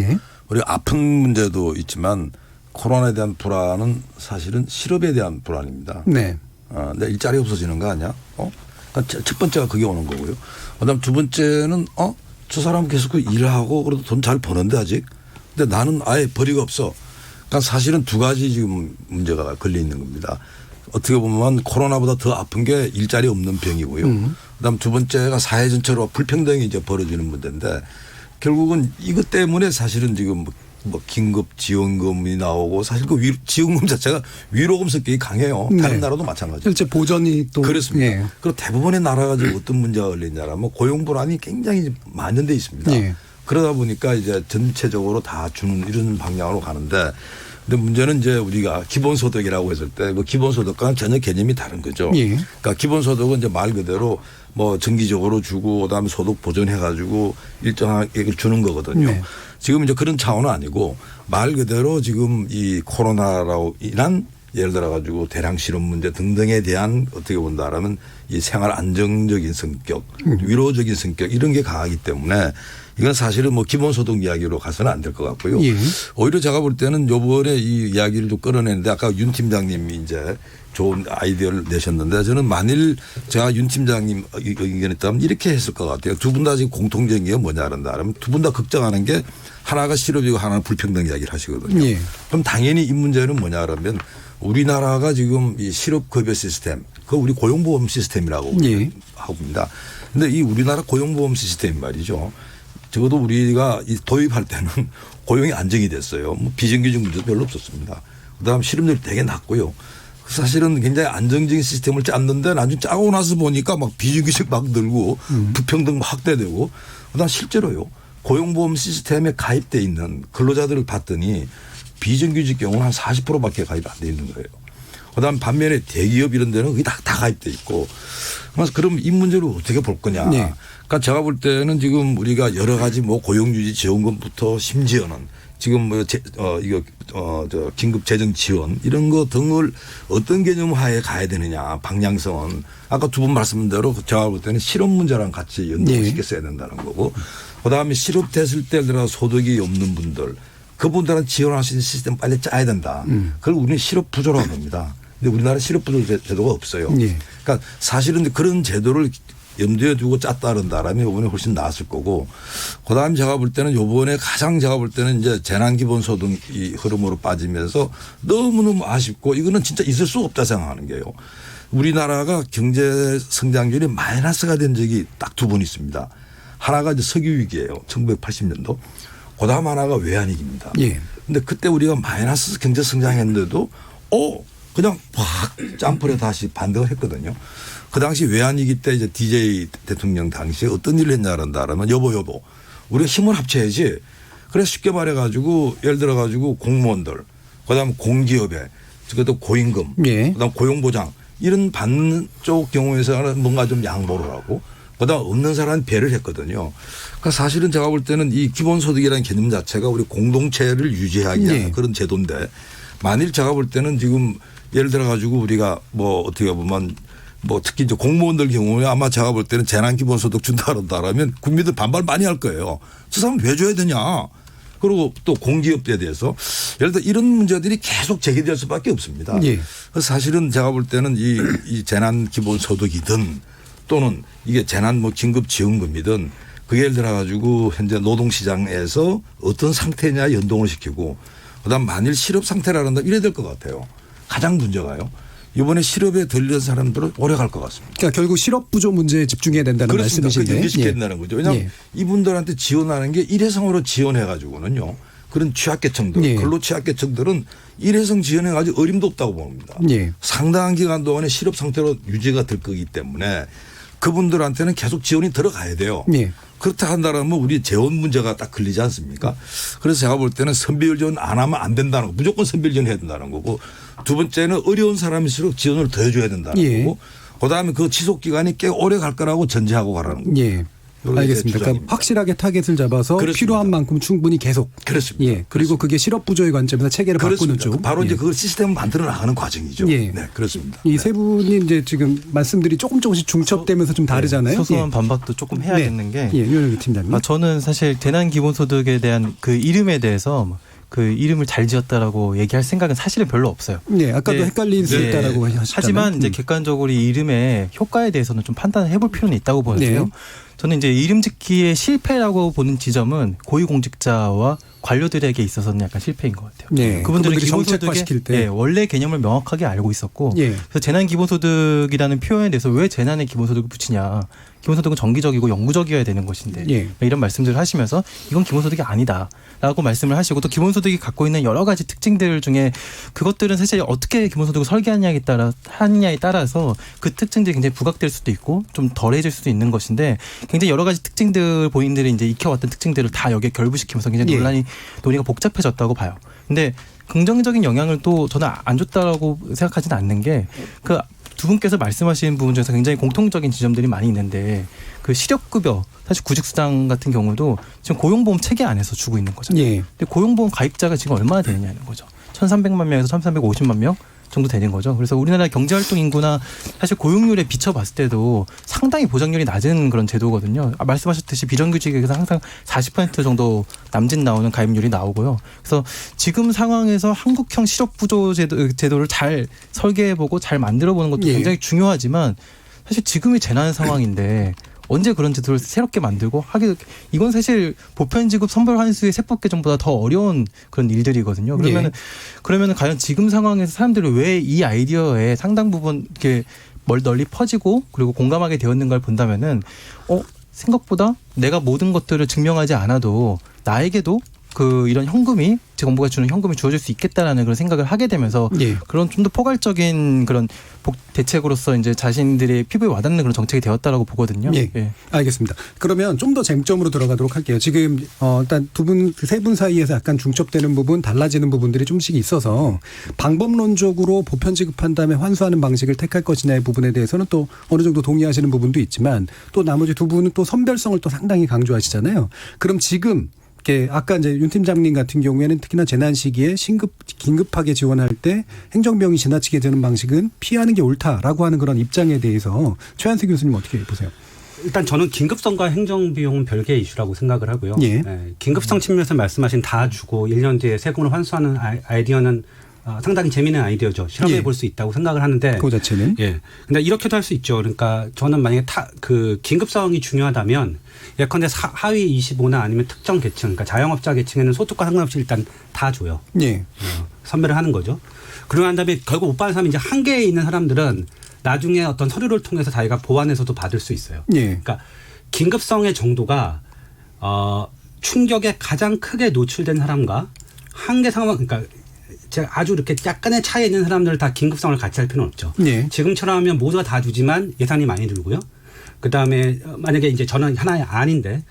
우리 아픈 문제도 있지만 코로나에 대한 불안은 사실은 실업에 대한 불안입니다. 내 일자리 없어지는 거 아니야? 그러니까 첫 번째가 그게 오는 거고요. 그다음 두 번째는 저 사람 계속 일을 하고 그래도 돈 잘 버는데 아직. 근데 나는 아예 벌이가 없어. 그러니까 사실은 두 가지 지금 문제가 걸려 있는 겁니다. 어떻게 보면 코로나보다 더 아픈 게 일자리 없는 병이고요. 그다음 두 번째가 사회 전체로 불평등이 이제 벌어지는 문제인데 결국은 이것 때문에 사실은 지금 뭐 긴급 지원금이 나오고 사실 그 지원금 자체가 위로금 성격이 강해요. 다른 나라도 마찬가지죠. 실제 보전이 또 그렇습니다. 그리고 대부분의 나라가 지금 어떤 문제가 걸리냐면 고용 불안이 굉장히 만연돼 있습니다. 그러다 보니까 이제 전체적으로 다 주는 이런 방향으로 가는데. 근데 문제는 이제 우리가 기본소득이라고 했을 때 그 기본소득과는 전혀 개념이 다른 거죠. 그러니까 기본소득은 이제 말 그대로 뭐 정기적으로 주고 그다음에 소득 보전해가지고 일정하게 주는 거거든요. 지금 이제 그런 차원은 아니고 말 그대로 지금 이 코로나로 인한 예를 들어 가지고 대량 실업 문제 등등에 대한 어떻게 본다라면 이 생활 안정적인 성격, 위로적인 성격 이런 게 강하기 때문에 이건 사실은 뭐 기본소득 이야기로 가서는 안 될 것 같고요. 오히려 제가 볼 때는 요번에 이 이야기를 좀 끌어내는데 아까 윤 팀장님이 이제 좋은 아이디어를 내셨는데 저는 만일 제가 윤 팀장님 의견이었다면 이렇게 했을 것 같아요. 두 분 다 지금 공통적인 게 뭐냐는다 그러면 두 분 다 걱정하는 게 하나가 실업이고 하나는 불평등 이야기를 하시거든요. 그럼 당연히 이 문제는 뭐냐 그러면 우리나라가 지금 이 실업급여 시스템 그 우리 고용보험 시스템이라고 하고입니다. 그런데 이 우리나라 고용보험 시스템 말이죠. 적어도 우리가 도입할 때는 고용이 안정이 됐어요. 뭐 비정규직 문제도 별로 없었습니다. 그다음 실업률이 되게 낮고요. 사실은 굉장히 안정적인 시스템을 짰는데 나중에 짜고 나서 보니까 막 비정규직 막 늘고 불평등 확대되고 그다음 실제로요. 고용보험 시스템에 가입돼 있는 근로자들을 봤더니 비정규직 경우는 한 40%밖에 가입 안 돼 있는 거예요. 그다음 반면에 대기업 이런 데는 그게 다 가입돼 있고 그래서 그럼 이 문제를 어떻게 볼 거냐. 그러니까 제가 볼 때는 지금 우리가 여러 가지 뭐 고용유지 지원금부터 심지어는 지금 뭐 저 긴급 재정 지원 이런 거 등을 어떤 개념 하에 가야 되느냐 방향성은 아까 두 분 말씀한 대로 제가 볼 때는 실업 문제랑 같이 연동시켰어야 된다는 거고 그다음에 실업됐을 때 들어 소득이 없는 분들 그분들한테 지원할 수 있는 시스템 빨리 짜야 된다. 그걸 우리는 실업 부조라고 합니다. 근데 우리나라 실업 부조 제도가 없어요. 그러니까 사실은 그런 제도를 염두에 두고 짰다 그런다라면 이번에 훨씬 나았을 거고 그다음에 제가 볼 때는 이번에 가장 제가 볼 때는 이제 재난기본소득 이 흐름으로 빠지면서 너무너무 아쉽고 이거는 진짜 있을 수 없다 생각하는 게요. 우리나라가 경제 성장률이 마이너스가 된 적이 딱 두 번 있습니다. 하나가 이제 석유위기예요. 1980년도. 그다음 하나가 외환위기입니다. 그런데 그때 우리가 마이너스 경제 성장했는데도 그냥 확 짬풀에 다시 반대를 했거든요. 그 당시 외환위기 때 이제 DJ 대통령 당시에 어떤 일을 했냐라면 여보 우리가 힘을 합쳐야지. 그래서 쉽게 말해가지고 예를 들어가지고 공무원들 그다음 공기업에 그것도 고임금 그다음 고용보장 이런 받는 쪽 경우에서는 뭔가 좀 양보를 하고 그다음 없는 사람은 배를 했거든요. 그러니까 사실은 제가 볼 때는 이 기본소득이라는 개념 자체가 우리 공동체를 유지하기 위한 그런 제도인데 만일 제가 볼 때는 지금 예를 들어가지고 우리가 뭐 어떻게 보면 뭐 특히 이제 공무원들 경우에 아마 제가 볼 때는 재난기본소득 준다 그런다라면 국민들 반발 많이 할 거예요. 저 사람 왜 줘야 되냐. 그리고 또 공기업에 대해서 예를 들어 이런 문제들이 계속 제기될 수밖에 없습니다. 그래서 사실은 제가 볼 때는 이 재난기본소득이든 또는 이게 재난 뭐 긴급지원금이든 그게 예를 들어 가지고 현재 노동시장에서 어떤 상태냐 연동을 시키고 그다음 만일 실업 상태라는다 이래야 될 것 같아요. 가장 문제가요. 이번에 실업에 들린 사람들은 오래 갈 것 같습니다. 그러니까 결국 실업 부조 문제에 집중해야 된다는 말씀이신데. 연계시켜야 된다는 거죠. 왜냐하면 이분들한테 지원하는 게 일회성으로 지원해 가지고는요. 그런 취약계층들, 근로 취약계층들은 일회성 지원해 가지고 어림도 없다고 봅니다. 상당한 기간 동안에 실업 상태로 유지가 될 거기 때문에 그분들한테는 계속 지원이 들어가야 돼요. 그렇다 한다면 우리 재원 문제가 딱 걸리지 않습니까? 그래서 제가 볼 때는 선별 지원 안 하면 안 된다는 거. 무조건 선별 지원 해야 된다는 거고 두 번째는 어려운 사람일수록 지원을 더 해줘야 된다는 거고 그다음에 그 지속 기간이 꽤 오래 갈 거라고 전제하고 가라는 거죠. 알겠습니다. 그러니까 확실하게 타겟을 잡아서 그렇습니다. 필요한 만큼 충분히 계속. 그렇습니다. 그리고 그렇습니다. 그게 실업 부조의 관점에서 체계를 바꾸는 쪽. 바로 이제 그걸 시스템을 만들어 나가는 과정이죠. 네, 그렇습니다. 이 세 분이 이제 지금 말씀들이 조금씩 중첩되면서 좀 다르잖아요. 소소한 반박도 조금 해야겠는 게. 윤영익 팀장님. 저는 사실 재난기본소득에 대한 그 이름에 대해서 그 이름을 잘 지었다라고 얘기할 생각은 사실은 별로 없어요. 아까도 헷갈릴 수 있다라고 하셨잖아요. 하지만 이제 객관적으로 이 이름의 효과에 대해서는 좀 판단을 해볼 필요는 있다고 보는데요. 저는 이제 이름 짓기의 실패라고 보는 지점은 고위공직자와 관료들에게 있어서는 약간 실패인 것 같아요. 그분들은 기본소득의 원래 개념을 명확하게 알고 있었고 그래서 재난기본소득이라는 표현에 대해서 왜 재난에 기본소득을 붙이냐. 기본소득은 정기적이고 영구적이어야 되는 것인데 이런 말씀들을 하시면서 이건 기본소득이 아니다라고 말씀을 하시고 또 기본소득이 갖고 있는 여러 가지 특징들 중에 그것들은 사실 어떻게 기본소득을 설계하느냐에 따라서 그 특징들이 굉장히 부각될 수도 있고 좀 덜해질 수도 있는 것인데 굉장히 여러 가지 특징들 본인들이 이제 익혀왔던 특징들을 다 여기에 결부시키면서 굉장히 논의가 복잡해졌다고 봐요. 근데 긍정적인 영향을 또 저는 안 줬다라고 생각하지는 않는 게 그 두 분께서 말씀하신 부분 중에서 굉장히 공통적인 지점들이 많이 있는데 그 실업급여 사실 구직수당 같은 경우도 지금 고용보험 체계 안에서 주고 있는 거잖아요. 근데 고용보험 가입자가 지금 얼마나 되느냐는 거죠. 1,300만 명에서 1,350만 명 정도 되는 거죠. 그래서 우리나라 경제활동 인구나 사실 고용률에 비춰봤을 때도 상당히 보장률이 낮은 그런 제도거든요. 말씀하셨듯이 비정규직에서 항상 40% 정도 남짓 나오는 가입률이 나오고요. 그래서 지금 상황에서 한국형 실업부조 제도를 잘 설계해보고 잘 만들어보는 것도 굉장히 중요하지만 사실 지금이 재난 상황인데 언제 그런 제도를 새롭게 만들고 이건 사실 보편지급 선별 환수의 세법 개정보다 더 어려운 그런 일들이거든요. 그러면은 과연 지금 상황에서 사람들이 왜 이 아이디어에 상당 부분 이렇게 널리 퍼지고 그리고 공감하게 되었는가를 본다면은 생각보다 내가 모든 것들을 증명하지 않아도 나에게도 이런 현금이 정부가 주는 현금이 주어질 수 있겠다라는 그런 생각을 하게 되면서 그런 좀 더 포괄적인 그런 대책으로서 이제 자신들의 피부에 와닿는 그런 정책이 되었다라고 보거든요. 알겠습니다. 그러면 좀 더 쟁점으로 들어가도록 할게요. 지금 일단 세 분 사이에서 약간 중첩되는 부분, 달라지는 부분들이 좀씩 있어서 방법론적으로 보편 지급한 다음에 환수하는 방식을 택할 것이냐의 부분에 대해서는 또 어느 정도 동의하시는 부분도 있지만 또 나머지 두 분은 또 선별성을 또 상당히 강조하시잖아요. 그럼 지금 아까 이제 윤 팀장님 같은 경우에는 특히나 재난 시기에 긴급하게 지원할 때 행정비용이 지나치게 되는 방식은 피하는 게 옳다라고 하는 그런 입장에 대해서 최한수 교수님 어떻게 보세요? 일단 저는 긴급성과 행정비용은 별개의 이슈라고 생각을 하고요. 긴급성 측면에서 말씀하신 다 주고 1년 뒤에 세금을 환수하는 아이디어는 상당히 재미있는 아이디어죠. 실험해 볼 수 있다고 생각을 하는데. 그 자체는? 근데 이렇게도 할 수 있죠. 그러니까 저는 만약에 긴급성이 중요하다면 예컨대 하위 25나 아니면 특정 계층, 그러니까 자영업자 계층에는 소득과 상관없이 일단 다 줘요. 선별을 하는 거죠. 그러고 난 다음에 결국 못 받는 사람이 이제 한계에 있는 사람들은 나중에 어떤 서류를 통해서 자기가 보완해서도 받을 수 있어요. 그러니까 긴급성의 정도가 충격에 가장 크게 노출된 사람과 한계 상황, 그러니까 아주 이렇게 약간의 차이 있는 사람들을 다 긴급성을 같이 할 필요는 없죠. 예. 지금처럼 하면 모두가 다 주지만 예산이 많이 들고요. 그다음에 만약에 이제 저는 하나의 안인데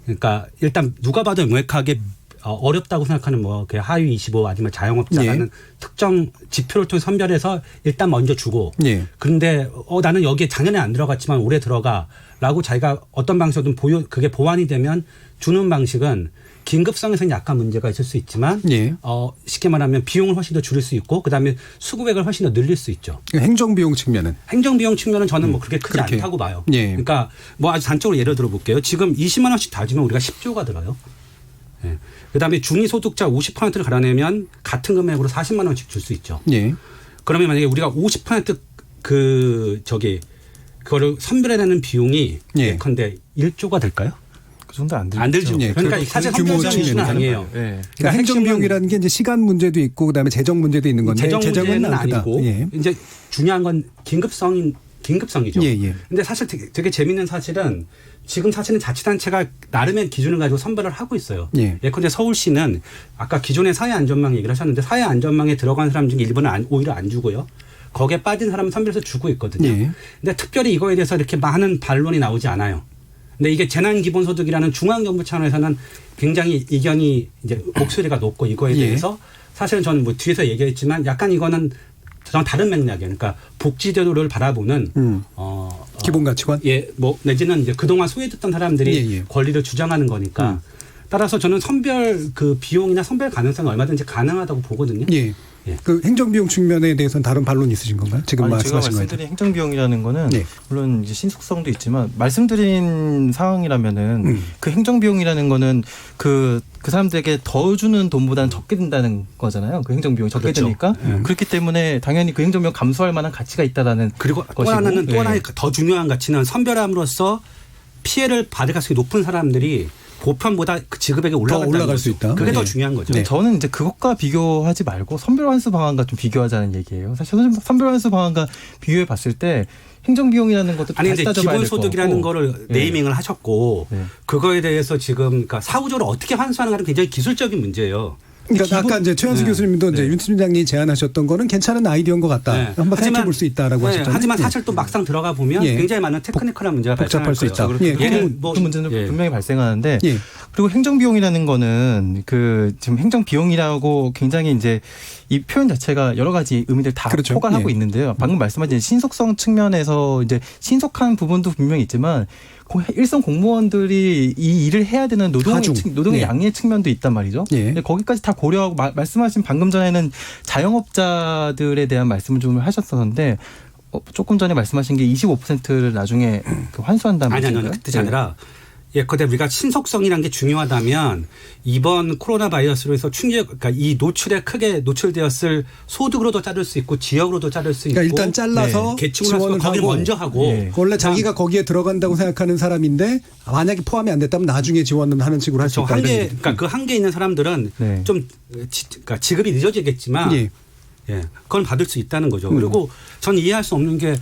그러니까 일단 누가 봐도 명확하게 어렵다고 생각하는 뭐 하위 25 아니면 자영업자라는 특정 지표를 통해 선별해서 일단 먼저 주고 그런데 나는 여기에 작년에 안 들어갔지만 올해 들어가라고 자기가 어떤 방식으로든 그게 보완이 되면 주는 방식은 긴급성에서는 약간 문제가 있을 수 있지만 쉽게 말하면 비용을 훨씬 더 줄일 수 있고 그다음에 수급액을 훨씬 더 늘릴 수 있죠. 행정비용 측면은? 행정비용 측면은 저는 뭐 그렇게 크지 않다고 봐요. 그러니까 뭐 아주 단적으로 예를 들어볼게요. 지금 20만 원씩 다 주면 우리가 10조가 들어요. 그다음에 중위소득자 50%를 갈아내면 같은 금액으로 40만 원씩 줄 수 있죠. 그러면 만약에 우리가 50% 그거를 선별해내는 비용이 예컨대 1조가 될까요? 그 정도 안 들죠. 안 들죠. 그러니까 사실 선별적 기준은 아니에요. 그러니까 행정비용이라는 게 이제 시간 문제도 있고 그다음에 재정 문제도 있는 건데 재정 재정은 문제는 아니고 이제 중요한 건 긴급성이죠. 근데 사실 되게 재밌는 사실은 지금 사실은 자치단체가 나름의 기준을 가지고 선별을 하고 있어요. 예컨대 서울시는 아까 기존의 사회안전망 얘기를 하셨는데 사회안전망에 들어간 사람 중에 일부는 오히려 안 주고요. 거기에 빠진 사람은 선별해서 주고 있거든요. 근데 특별히 이거에 대해서 이렇게 많은 반론이 나오지 않아요. 근데 이게 재난기본소득이라는 중앙정부 차원에서는 굉장히 이견이 이제 목소리가 높고 이거에 대해서 사실은 저는 뭐 뒤에서 얘기했지만 약간 이거는 저는 다른 맥락이에요. 그러니까 복지제도를 바라보는 기본 가치관? 뭐 내지는 이제 그동안 소외됐던 사람들이 권리를 주장하는 거니까 따라서 저는 선별 그 비용이나 선별 가능성은 얼마든지 가능하다고 보거든요. 그 행정비용 측면에 대해서는 다른 반론이 있으신 건가요? 지금 제가 말씀하신 거예요. 말씀드린 행정비용이라는 거는 물론 이제 신속성도 있지만 말씀드린 상황이라면은 그 행정비용이라는 거는 그 사람들에게 더 주는 돈보다는 적게 든다는 거잖아요. 그 행정비용이 적게 드니까 그렇기 때문에 당연히 그 행정비용 감수할 만한 가치가 있다라는 그리고 또 하나는 또 하나의 더 중요한 가치는 선별함으로써 피해를 받을 가능성이 높은 사람들이 보편보다 그 지급액이 올라갈 수 있다. 그게 더 중요한 거죠. 저는 이제 그것과 비교하지 말고 선별환수 방안과 좀 비교하자는 얘기예요. 사실 선별환수 방안과 비교해 봤을 때 행정비용이라는 것도 아니 근데 기본소득이라는 거를 네이밍을 하셨고 그거에 대해서 지금 그러니까 사후적으로 어떻게 환수하는가는 굉장히 기술적인 문제예요. 그러니까 아까 이제 최현수 교수님도 이제 윤 팀장님이 제안하셨던 거는 괜찮은 아이디어인 것 같다. 한번 생각해 볼 수 있다라고 하셨잖아요. 하지만 사실 또 막상 들어가 보면 굉장히 많은 테크니컬한 문제가 복잡할 수 있다. 그 문제는 분명히 발생하는데 그리고 행정비용이라는 거는 그 지금 행정비용이라고 굉장히 이제 이 표현 자체가 여러 가지 의미들 다 포괄하고 있는데요. 방금 말씀하신 신속성 측면에서 이제 신속한 부분도 분명히 있지만 일선 공무원들이 이 일을 해야 되는 노동의 양의 측면도 있단 말이죠. 근데 거기까지 다 고려하고 말씀하신 방금 전에는 자영업자들에 대한 말씀을 좀 하셨었는데 조금 전에 말씀하신 게 25%를 나중에 환수한다는 아니요. 그 뜻이 아니라 예컨대 우리가 신속성이라는 게 중요하다면 이번 코로나 바이러스로 해서 그러니까 이 노출에 크게 노출되었을 소득으로도 자를 수 있고 지역으로도 자를 수 있고 그러니까 일단 잘라서 계층으로 거기를 먼저 하고 원래 자기가 거기에 들어간다고 생각하는 사람인데 만약에 포함이 안 됐다면 나중에 지원을 하는 식으로 할 수 있다. 그러니까 그 한계 있는 사람들은 좀 그러니까 지급이 늦어지겠지만 그건 받을 수 있다는 거죠. 그리고 전 이해할 수 없는 게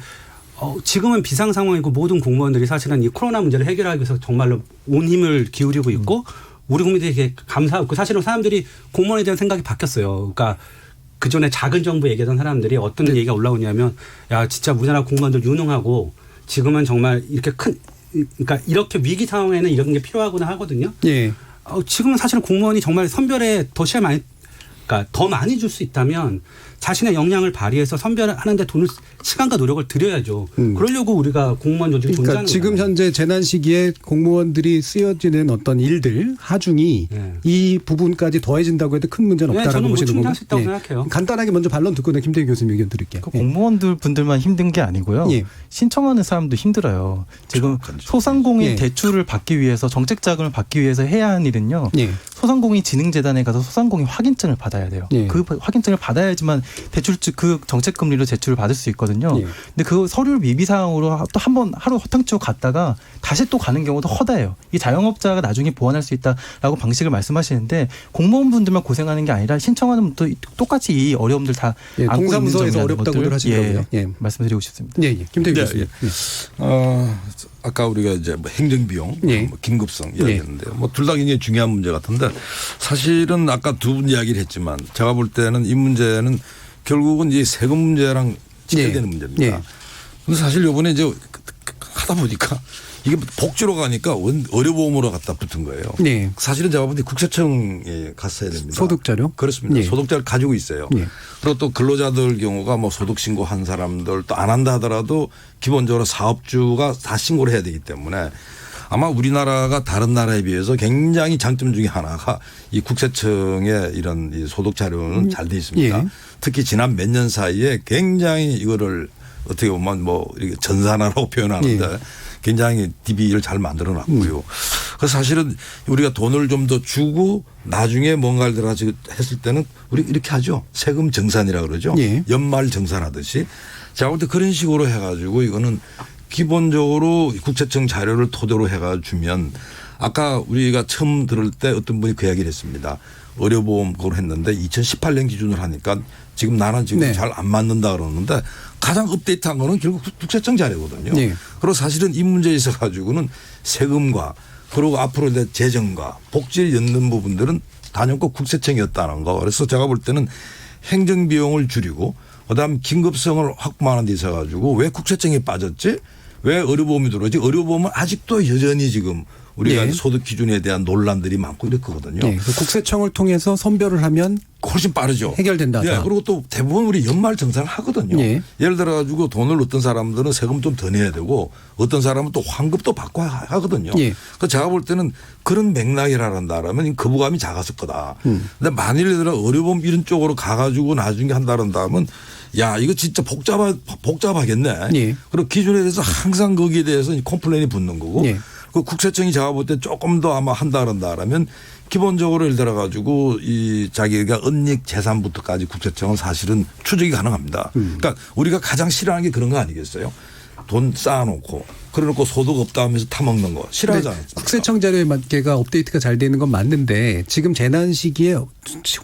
지금은 비상 상황이고 모든 공무원들이 사실은 이 코로나 문제를 해결하기 위해서 정말로 온 힘을 기울이고 있고 우리 국민들에게 감사하고 사실은 사람들이 공무원에 대한 생각이 바뀌었어요. 그러니까 그전에 작은 정부 얘기하던 사람들이 어떤 얘기가 올라오냐면 야 진짜 우리나라 공무원들 유능하고 지금은 정말 이렇게 그러니까 이렇게 위기 상황에는 이런 게 필요하구나 하거든요. 지금은 사실은 공무원이 정말 선별에 그러니까 더 많이 줄 수 있다면 자신의 역량을 발휘해서 선별하는데 시간과 노력을 들여야죠. 그러려고 우리가 공무원 조직이 존재하는 거예요. 지금 현재 재난 시기에 공무원들이 쓰여지는 어떤 일들 하중이 이 부분까지 더해진다고 해도 큰 문제는 없다라고 보시는 건가요? 저는 뭐 생각해요. 간단하게 먼저 반론 듣고 김태희 교수님 의견 드릴게요. 공무원들 분들만 힘든 게 아니고요. 신청하는 사람도 힘들어요. 지금 소상공인 대출을 받기 위해서 정책 자금을 받기 위해서 해야 하는 일은요. 소상공인 진흥재단에 가서 소상공인 확인증을 받아야 돼요. 그 확인증을 받아야지만 그 정책 금리로 제출을 받을 수 있거든요. 근데 그 서류 미비 사항으로 또 한 번 하루 허탕치고 갔다가 다시 또 가는 경우도 허다해요. 이 자영업자가 나중에 보완할 수 있다라고 방식을 말씀하시는데 공무원분들만 고생하는 게 아니라 신청하는 분도 똑같이 이 어려움들 다 안고 있는 점이라는 어렵다고들 하시더라고요. 말씀드리고 싶습니다. 김태희 교수님. 아까 우리가 이제 뭐 행정비용, 예. 뭐 긴급성 이야기했는데요. 뭐 둘 다 굉장히 중요한 문제 같은데 사실은 아까 두 분 이야기를 했지만 제가 볼 때는 이 문제는 결국은 이 세금 문제랑 직결되는 문제입니다. 예. 근데 사실 요번에 이제 하다 보니까 이게 복지로 가니까 의료보험으로 갖다 붙은 거예요. 네. 사실은 제가 볼 때 국세청에 갔어야 됩니다. 소득자료? 그렇습니다. 네. 소득자를 가지고 있어요. 네. 그리고 또 근로자들 경우가 뭐 소득 신고한 사람들 또 안 한다 하더라도 기본적으로 사업주가 다 신고를 해야 되기 때문에 아마 우리나라가 다른 나라에 비해서 굉장히 장점 중에 하나가 이 국세청의 이런 이 소득 자료는 잘 돼 있습니다. 예. 특히 지난 몇 년 사이에 굉장히 이거를 어떻게 보면 뭐 이렇게 전산화라고 표현하는데 예. 굉장히 DB를 잘 만들어 놨고요. 그래서 사실은 우리가 돈을 좀 더 주고 나중에 뭔가를 들어가지고 했을 때는 우리 이렇게 하죠. 세금 정산이라고 그러죠. 예. 연말 정산하듯이. 제가 볼 때 그런 식으로 해가지고 이거는 기본적으로 국세청 자료를 토대로 해가 주면 아까 우리가 처음 들을 때 어떤 분이 그 이야기를 했습니다. 의료보험 그걸 했는데 2018년 기준으로 하니까 지금 나는 지금 네. 잘 안 맞는다 그러는데 가장 업데이트한 거는 결국 국세청 자료거든요. 네. 그리고 사실은 이 문제에 있어 가지고는 세금과 그리고 앞으로 이제 재정과 복지를 엮는 부분들은 단연코 국세청이었다는 거. 그래서 제가 볼 때는 행정비용을 줄이고 그다음 긴급성을 확보하는 데 있어 가지고 왜 국세청이 빠졌지? 왜 의료보험이 들어오지? 의료보험은 아직도 여전히 지금 우리가 네. 소득 기준에 대한 논란들이 많고 이렇거든요. 네. 그 국세청을 통해서 선별을 하면 훨씬 빠르죠. 해결된다. 예. 그리고 또 대부분 우리 연말 정산을 하거든요. 예. 예를 들어 가지고 돈을 어떤 사람들은 세금 좀 더 내야 되고 어떤 사람은 또 환급도 받고 하거든요. 예. 그래서 제가 볼 때는 그런 맥락이라면 거부감이 작았을 거다. 근데 만일 들어 의료보험 이런 쪽으로 가가지고 나중에 한다면 야 이거 진짜 복잡하겠네. 예. 그리고 기준에 대해서 항상 거기에 대해서 컴플레인이 붙는 거고 예. 그 국세청이 제가 볼 때 조금 더 아마 한다면 기본적으로 예를 들어 가지고 이 자기가 은닉 재산부터까지 국세청은 사실은 추적이 가능합니다. 그러니까 우리가 가장 싫어하는 게 그런 거 아니겠어요? 돈 쌓아놓고 그래놓고 소득 없다 하면서 타먹는 거 싫어하지 않습니까? 국세청 자료에 맞게가 업데이트가 잘 되는 건 맞는데 지금 재난 시기에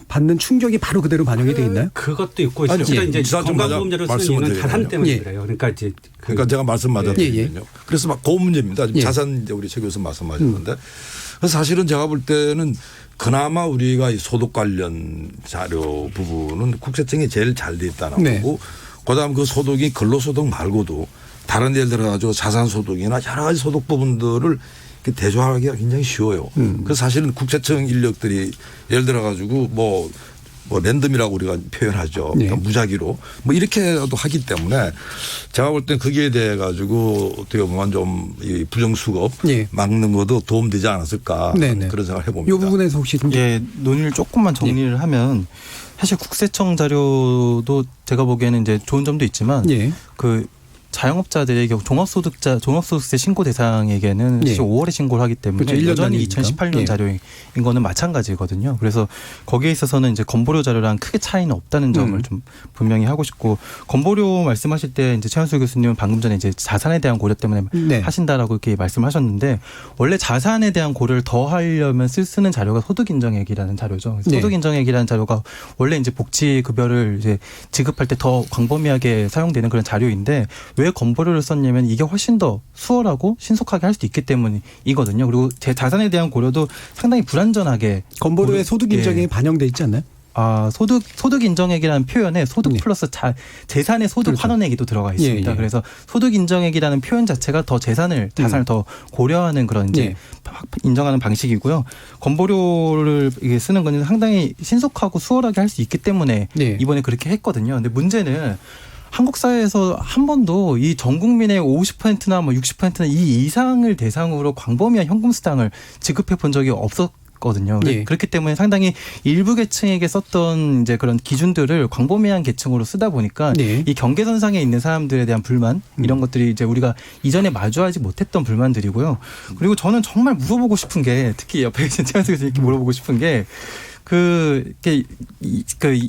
받는 충격이 바로 그대로 반영이 돼 있나요? 그것도 있고 아니요. 실제로 이제 지사 좀 건강보험자를 쓰는 말씀을 이유는 단 한 드리면요. 때문에 예. 그래요. 그러니까 이제 그러니까 제가 말씀 맞아드리면요. 그래서 막 그 문제입니다. 지금 예. 자산 이제 우리 최 교수 말씀하셨는데 그래서 사실은 제가 볼 때는 그나마 우리가 이 소득 관련 자료 부분은 국세청이 제일 잘 돼 있다는 네. 거고 그다음 그 소득이 근로소득 말고도 다른 예를 들어 가지고 자산소득이나 여러 가지 소득 부분들을 대조하기가 굉장히 쉬워요. 그래서 사실은 국세청 인력들이 예를 들어 가지고 뭐 랜덤이라고 우리가 표현하죠. 네. 그러니까 무작위로 뭐 이렇게라도 하기 때문에 제가 볼 때 거기에 대해 가지고 어떻게 보면 좀 이 부정수급 네. 막는 것도 도움되지 않았을까 네네. 그런 생각을 해봅니다. 이 부분에서 혹시 좀 예, 논의를 조금만 정리를 하면 사실 국세청 자료도 제가 보기에는 이제 좋은 점도 있지만 예. 그 자영업자들의 경우 종합소득세 신고 대상에게는 예. 사실 5월에 신고를 하기 때문에 그렇죠. 1년 여전히 단위니까. 2018년 예. 자료인 거는 마찬가지거든요. 그래서 거기에 있어서는 이제 건보료 자료랑 크게 차이는 없다는 점을 좀 분명히 하고 싶고 건보료 말씀하실 때 이제 최한수 교수님은 방금 전에 이제 자산에 대한 고려 때문에 네. 하신다라고 이렇게 말씀하셨는데 원래 자산에 대한 고려를 더 하려면 쓰는 자료가 소득인정액이라는 자료죠. 그래서 네. 소득인정액이라는 자료가 원래 이제 복지급여를 이제 지급할 때 더 광범위하게 사용되는 그런 자료인데 왜 건보료를 썼냐면 이게 훨씬 더 수월하고 신속하게 할 수 있기 때문이거든요. 그리고 제 자산에 대한 고려도 상당히 불완전하게 건보료의 소득 인정에 예. 반영돼 있지 않나요? 아, 소득 인정액이라는 표현에 소득 네. 플러스 재산의 소득 그렇죠. 환원액이 또 들어가 있습니다. 예, 예. 그래서 소득 인정액이라는 표현 자체가 더 자산을 더 고려하는 그런 이제 예. 인정하는 방식이고요. 건보료를 이게 쓰는 거는 상당히 신속하고 수월하게 할 수 있기 때문에 예. 이번에 그렇게 했거든요. 근데 문제는 한국 사회에서 한 번도 이 전 국민의 50%나 뭐 60%나 이 이상을 대상으로 광범위한 현금 수당을 지급해 본 적이 없었거든요. 예. 그렇기 때문에 상당히 일부 계층에게 썼던 이제 그런 기준들을 광범위한 계층으로 쓰다 보니까 네. 이 경계선상에 있는 사람들에 대한 불만 이런 것들이 이제 우리가 이전에 마주하지 못했던 불만들이고요. 그리고 저는 정말 물어보고 싶은 게 특히 옆에 계신 최한수 교수님께 물어보고 싶은 게 그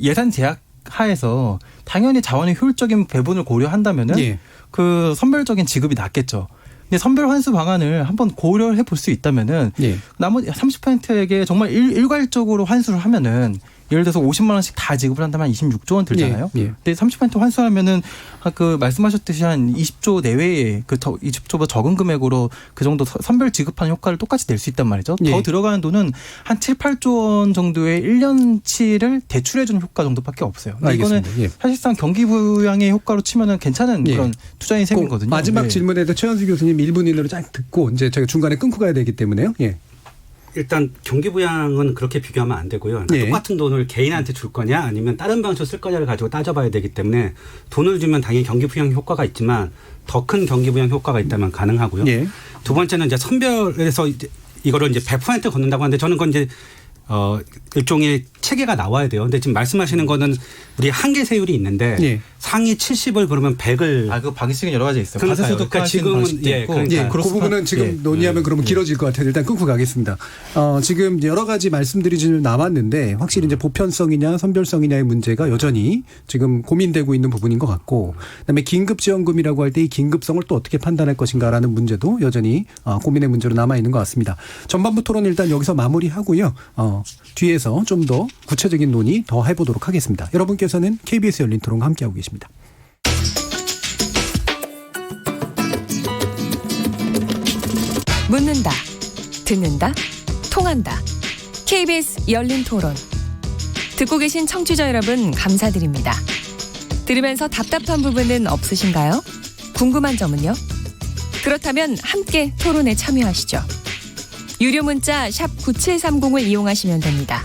예산 제약 하에서 당연히 자원의 효율적인 배분을 고려한다면은 예. 그 선별적인 지급이 낫겠죠. 근데 선별 환수 방안을 한번 고려해 볼 수 있다면은 예. 나머지 30%에게 정말 일괄적으로 환수를 하면은 예를 들어서 50만 원씩 다 지급을 한다면 한 26조 원 들잖아요. 예. 근데 30% 환수하면은 그 말씀하셨듯이 한 20조 내외의 그 20조보다 적은 금액으로 그 정도 선별 지급하는 효과를 똑같이 낼 수 있단 말이죠. 예. 더 들어가는 돈은 한 7, 8조 원 정도의 1년치를 대출해주는 효과 정도밖에 없어요. 근데 이거는 예. 사실상 경기 부양의 효과로 치면은 괜찮은 예. 그런 투자인 셈이거든요. 마지막 예. 질문에 대해서 최현수 교수님 1분 이내로 쫙 듣고 이제 제가 중간에 끊고 가야 되기 때문에요. 예. 일단 경기부양은 그렇게 비교하면 안 되고요. 그러니까 예. 똑같은 돈을 개인한테 줄 거냐 아니면 다른 방식으로 쓸 거냐를 가지고 따져봐야 되기 때문에 돈을 주면 당연히 경기부양 효과가 있지만 더 큰 경기부양 효과가 있다면 가능하고요. 예. 두 번째는 이제 선별해서 이거를 이제 100% 걷는다고 하는데 저는 그건 이제 일종의 체계가 나와야 돼요. 근데 지금 말씀하시는 거는 우리 한계 세율이 있는데 예. 상위 70을 그러면 100을 그 방식은 여러 가지 있어요. 그러니까 지금은 그 부분은 지금 논의하면 그러면 길어질 것 같아요. 일단 끊고 가겠습니다. 지금 여러 가지 말씀드리지는 남았는데 확실히 이제 보편성이냐 선별성이냐의 문제가 여전히 지금 고민되고 있는 부분인 것 같고, 그다음에 긴급지원금이라고 할 때 이 긴급성을 또 어떻게 판단할 것인가라는 문제도 여전히 고민의 문제로 남아 있는 것 같습니다. 전반부 토론 일단 여기서 마무리하고요. 뒤에서 좀 더 구체적인 논의 더 해보도록 하겠습니다. 여러분께서는 KBS 열린 토론과 함께하고 계십니다. 묻는다, 듣는다, 통한다. KBS 열린 토론. 듣고 계신 청취자 여러분 감사드립니다. 들으면서 답답한 부분은 없으신가요? 궁금한 점은요? 그렇다면 함께 토론에 참여하시죠. 유료 문자 샵 9730을 이용하시면 됩니다.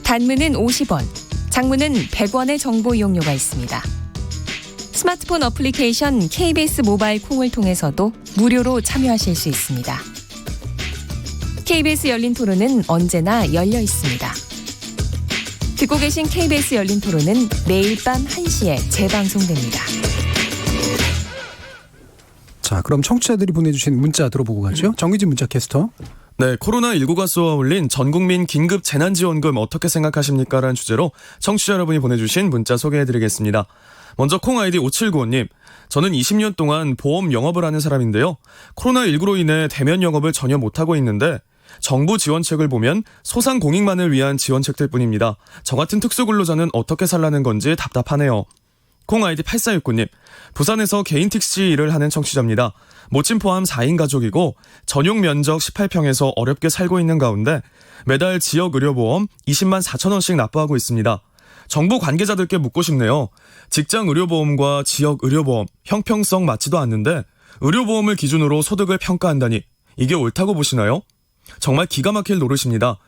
단문은 50원, 장문은 100원의 정보 이용료가 있습니다. 스마트폰 어플리케이션 KBS 모바일 콩을 통해서도 무료로 참여하실 수 있습니다. KBS 열린 토론은 언제나 열려 있습니다. 듣고 계신 KBS 열린 토론은 매일 밤 1시에 재방송됩니다. 자, 그럼 청취자들이 보내주신 문자 들어보고 가죠. 정의진 문자 캐스터. 네, 코로나19가 쏘아올린 전국민 긴급 재난지원금 어떻게 생각하십니까? 라는 주제로 청취자 여러분이 보내주신 문자 소개해드리겠습니다. 먼저 콩 아이디 5795님. 저는 20년 동안 보험 영업을 하는 사람인데요. 코로나19로 인해 대면 영업을 전혀 못하고 있는데 정부 지원책을 보면 소상공인만을 위한 지원책들 뿐입니다. 저 같은 특수근로자는 어떻게 살라는 건지 답답하네요. 콩 아이디 8469님. 부산에서 개인 택시 일을 하는 청취자입니다. 모친 포함 4인 가족이고 전용 면적 18평에서 어렵게 살고 있는 가운데 매달 지역 의료보험 20만 4천 원씩 납부하고 있습니다. 정부 관계자들께 묻고 싶네요. 직장 의료보험과 지역 의료보험 형평성 맞지도 않는데 의료보험을 기준으로 소득을 평가한다니 이게 옳다고 보시나요? 정말 기가 막힐 노릇입니다.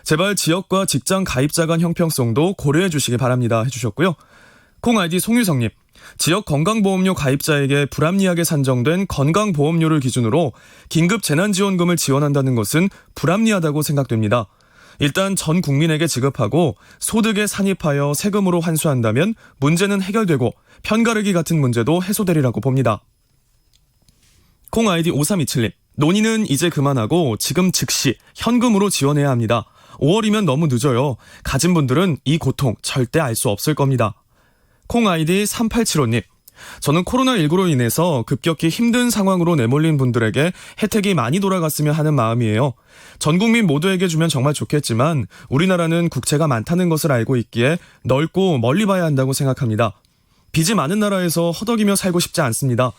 제발 지역과 직장 가입자 간 형평성도 고려해 주시기 바랍니다 해주셨고요. 콩 아이디 송유성님. 지역 건강보험료 가입자에게 불합리하게 산정된 건강보험료를 기준으로 긴급 재난지원금을 지원한다는 것은 불합리하다고 생각됩니다. 일단 전 국민에게 지급하고 소득에 산입하여 세금으로 환수한다면 문제는 해결되고 편가르기 같은 문제도 해소되리라고 봅니다. 콩 아이디 5327님. 논의는 이제 그만하고 지금 즉시 현금으로 지원해야 합니다. 5월이면 너무 늦어요. 가진 분들은 이 고통 절대 알 수 없을 겁니다. 콩 아이디 3875님. 저는 코로나19로 인해서 급격히 힘든 상황으로 내몰린 분들에게 혜택이 많이 돌아갔으면 하는 마음이에요. 전 국민 모두에게 주면 정말 좋겠지만 우리나라는 국채가 많다는 것을 알고 있기에 넓고 멀리 봐야 한다고 생각합니다. 빚이 많은 나라에서 허덕이며 살고 싶지 않습니다.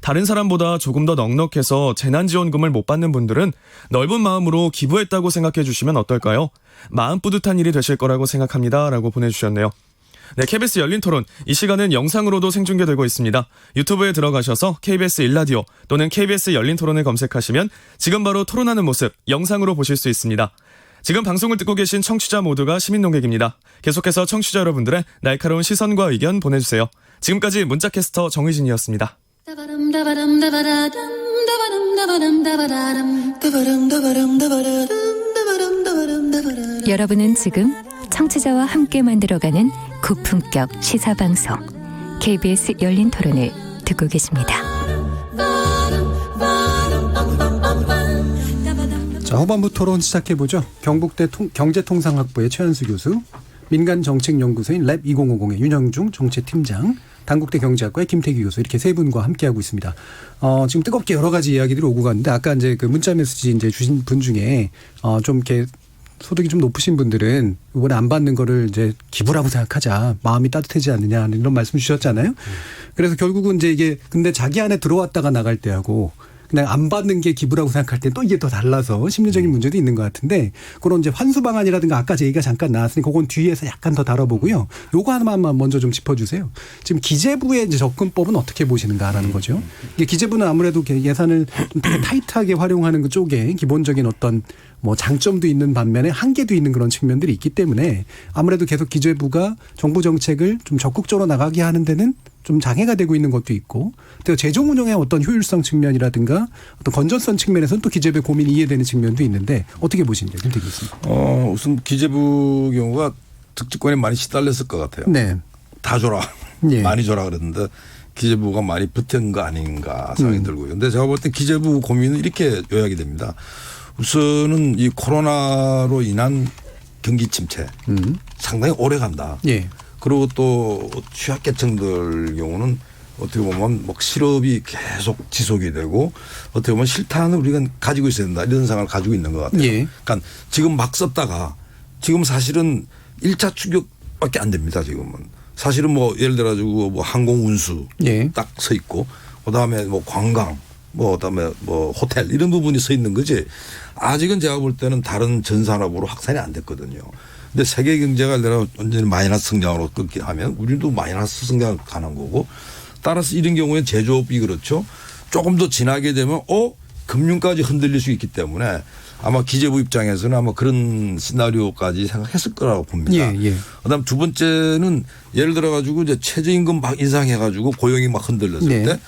다른 사람보다 조금 더 넉넉해서 재난지원금을 못 받는 분들은 넓은 마음으로 기부했다고 생각해 주시면 어떨까요? 마음 뿌듯한 일이 되실 거라고 생각합니다. 라고 보내주셨네요. 네, KBS 열린 토론. 이 시간은 영상으로도 생중계되고 있습니다. 유튜브에 들어가셔서 KBS 1라디오 또는 KBS 열린 토론을 검색하시면 지금 바로 토론하는 모습 영상으로 보실 수 있습니다. 지금 방송을 듣고 계신 청취자 모두가 시민논객입니다. 계속해서 청취자 여러분들의 날카로운 시선과 의견 보내주세요. 지금까지 문자캐스터 정의진이었습니다. 여러분은 지금 청취자와 함께 만들어가는 고품격 시사방송 KBS 열린 토론을 듣고 계십니다. 자, 후반부 토론 시작해보죠. 경북대 경제통상학부의 최현수 교수, 민간정책연구소인 랩2050의 윤영중 정책팀장, 단국대 경제학과의 김태규 교수, 이렇게 세 분과 함께하고 있습니다. 지금 뜨겁게 여러 가지 이야기들이 오고 갔는데 아까 이제 그 문자 메시지 이제 주신 분 중에 좀 이렇게 소득이 좀 높으신 분들은 이번에 안 받는 거를 이제 기부라고 생각하자. 마음이 따뜻해지지 않느냐 이런 말씀 주셨잖아요. 그래서 결국은 이제 이게 근데 자기 안에 들어왔다가 나갈 때하고 그냥 안 받는 게 기부라고 생각할 때 또 이게 더 달라서 심리적인 문제도 있는 것 같은데 그런 이제 환수 방안이라든가 아까 제 얘기가 잠깐 나왔으니 그건 뒤에서 약간 더 다뤄보고요. 요거 하나만 먼저 좀 짚어주세요. 지금 기재부의 이제 접근법은 어떻게 보시는가라는 거죠. 이게 기재부는 아무래도 예산을 좀 되게 타이트하게 활용하는 그 쪽에 기본적인 어떤 뭐 장점도 있는 반면에 한계도 있는 그런 측면들이 있기 때문에 아무래도 계속 기재부가 정부 정책을 좀 적극적으로 나가게 하는 데는 좀 장애가 되고 있는 것도 있고 또 재정 운영의 어떤 효율성 측면이라든가 어떤 건전성 측면에서는 또 기재부의 고민이 이해되는 측면도 있는데 어떻게 보시는지 좀 되겠습니다. 우선 기재부 경우가 특집권에 많이 시달렸을 것 같아요. 네. 다 줘라. 예. 많이 줘라 그랬는데 기재부가 많이 붙은 거 아닌가 생각이 들고요. 근데 제가 볼 때 기재부 고민은 이렇게 요약이 됩니다. 우선은 이 코로나로 인한 경기 침체 상당히 오래 간다. 예. 그리고 또 취약계층들 경우는 어떻게 보면 뭐 실업이 계속 지속이 되고 어떻게 보면 실탄을 우리가 가지고 있어야 된다 이런 생각을 가지고 있는 것 같아요. 예. 그러니까 지금 막 썼다가 지금 사실은 1차 추격밖에 안 됩니다. 지금은 사실은 뭐 예를 들어 가지고 뭐 항공운수 예. 딱 서 있고 그다음에 뭐 관광 뭐 그다음에 뭐 호텔 이런 부분이 서 있는 거지 아직은 제가 볼 때는 다른 전 산업으로 확산이 안 됐거든요. 근데 세계 경제가 내가 완전히 마이너스 성장으로 끊기 하면 우리도 마이너스 성장을 가는 거고 따라서 이런 경우에 제조업이 그렇죠. 조금 더 지나게 되면 금융까지 흔들릴 수 있기 때문에 아마 기재부 입장에서는 아마 그런 시나리오까지 생각했을 거라고 봅니다. 예, 예. 그다음 두 번째는 예를 들어 가지고 이제 최저임금 막 인상해 가지고 고용이 막 흔들렸을 네. 때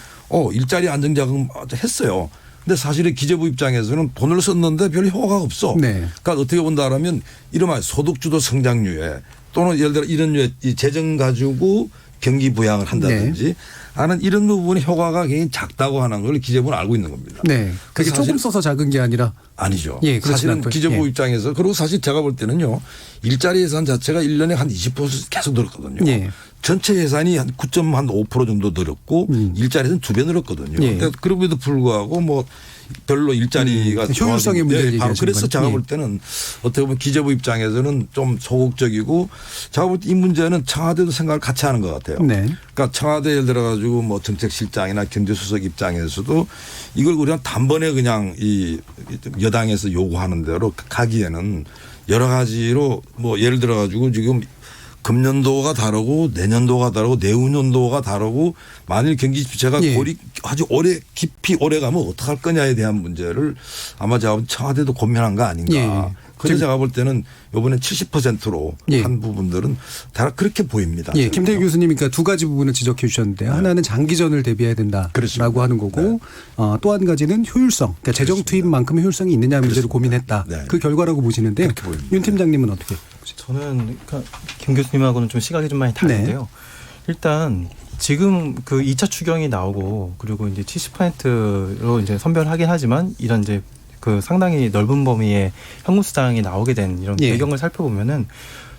일자리 안정자금 했어요. 근데 사실은 기재부 입장에서는 돈을 썼는데 별 효과가 없어. 네. 그러니까 어떻게 본다라면 이른바 소득주도 성장률에 또는 예를 들어 이런 류의 이 재정 가지고 경기 부양을 한다든지 하는 이런 부분의 효과가 굉장히 작다고 하는 걸 기재부는 알고 있는 겁니다. 네. 그게 조금 써서 작은 게 아니라 아니죠. 예, 사실은 않고요. 기재부 예. 입장에서 그리고 사실 제가 볼 때는요. 일자리 예산 자체가 1년에 한 20% 계속 늘었거든요. 예. 전체 예산이 한 9.5% 정도 늘었고 일자리 예산 2배 늘었거든요. 예. 근데 그럼에도 불구하고 뭐 별로 일자리가 효율성의 문제를 얘기하시는 그래서 거예요. 제가 예. 볼 때는 어떻게 보면 기재부 입장에서는 좀 소극적이고 제가 볼 때 이 문제는 청와대도 생각을 같이 하는 것 같아요. 네. 그러니까 청와대 예를 들어 가지고 뭐 정책실장이나 경제수석 입장에서도 이걸 우리가 단번에 그냥 이 여당에서 요구하는 대로 가기에는 여러 가지로 뭐 예를 들어 가지고 지금 금년도가 다르고 내년도가 다르고 내후년도가 다르고 만일 경기 침체가 예. 아주 깊이 오래 가면 어떡할 거냐에 대한 문제를 아마 제가 청와대도 고민한 거 아닌가. 예. 그래서 제가 볼 때는 이번에 70%로 예. 한 부분들은 다 그렇게 보입니다. 예, 김태희 교수님이 그러니까 두 가지 부분을 지적해 주셨는데요. 하나는 장기전을 대비해야 된다라고 하는 거고 또 한 가지는 효율성, 그러니까 재정 투입만큼의 효율성이 있느냐 문제를 고민했다. 그 결과라고 보시는데요. 윤 팀장님은 어떻게 보시죠? 저는 그러니까 김 교수님하고는 좀 시각이 좀 많이 다른데요. 일단 지금 그 2차 추경이 나오고 그리고 이제 70%로 이제 선별하긴 하지만 이런 이제 그 상당히 넓은 범위의 현금 수당이 나오게 된 이런 배경을 살펴보면은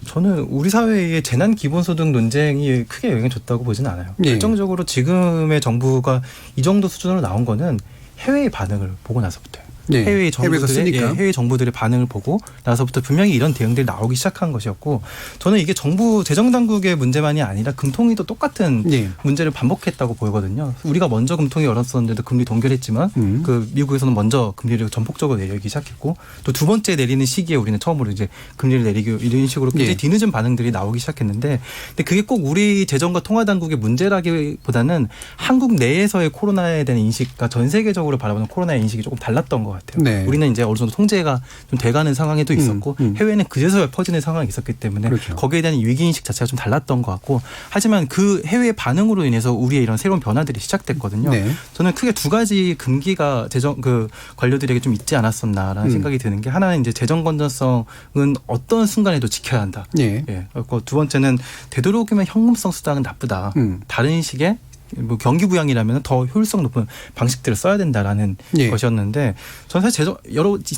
저는 우리 사회의 재난 기본소득 논쟁이 크게 영향을 줬다고 보지는 않아요. 결정적으로 지금의 정부가 이 정도 수준으로 나온 거는 해외의 반응을 보고 나서부터요. 해외 정부들의 반응을 보고 나서부터 분명히 이런 대응들이 나오기 시작한 것이었고 저는 이게 정부 재정 당국의 문제만이 아니라 금통위도 똑같은 문제를 반복했다고 보이거든요. 우리가 먼저 금통위 열었었는데도 금리 동결했지만 그 미국에서는 먼저 금리를 전폭적으로 내리기 시작했고 또 두 번째 내리는 시기에 우리는 처음으로 이제 금리를 내리기 이런 식으로 굉장히 뒤늦은 반응들이 나오기 시작했는데 근데 그게 꼭 우리 재정과 통화 당국의 문제라기보다는 한국 내에서의 코로나에 대한 인식과 전 세계적으로 바라보는 코로나의 인식이 조금 달랐던 것 같아요. 네. 우리는 이제 어느 정도 통제가 좀 돼가는 상황에도 있었고 해외는 그제서야 퍼지는 상황이 있었기 때문에 그렇죠. 거기에 대한 위기인식 자체가 좀 달랐던 것 같고 하지만 그 해외 반응으로 인해서 우리의 이런 새로운 변화들이 시작됐거든요. 저는 크게 두 가지 금기가 재정 그 관료들에게 좀 있지 않았었나라는 생각이 드는 게 하나는 이제 재정 건전성은 어떤 순간에도 지켜야 한다. 그리고 두 번째는 되도록이면 현금성 수당은 나쁘다. 다른 식의 뭐 경기 부양이라면 더 효율성 높은 방식들을 써야 된다라는 것이었는데 저는 사실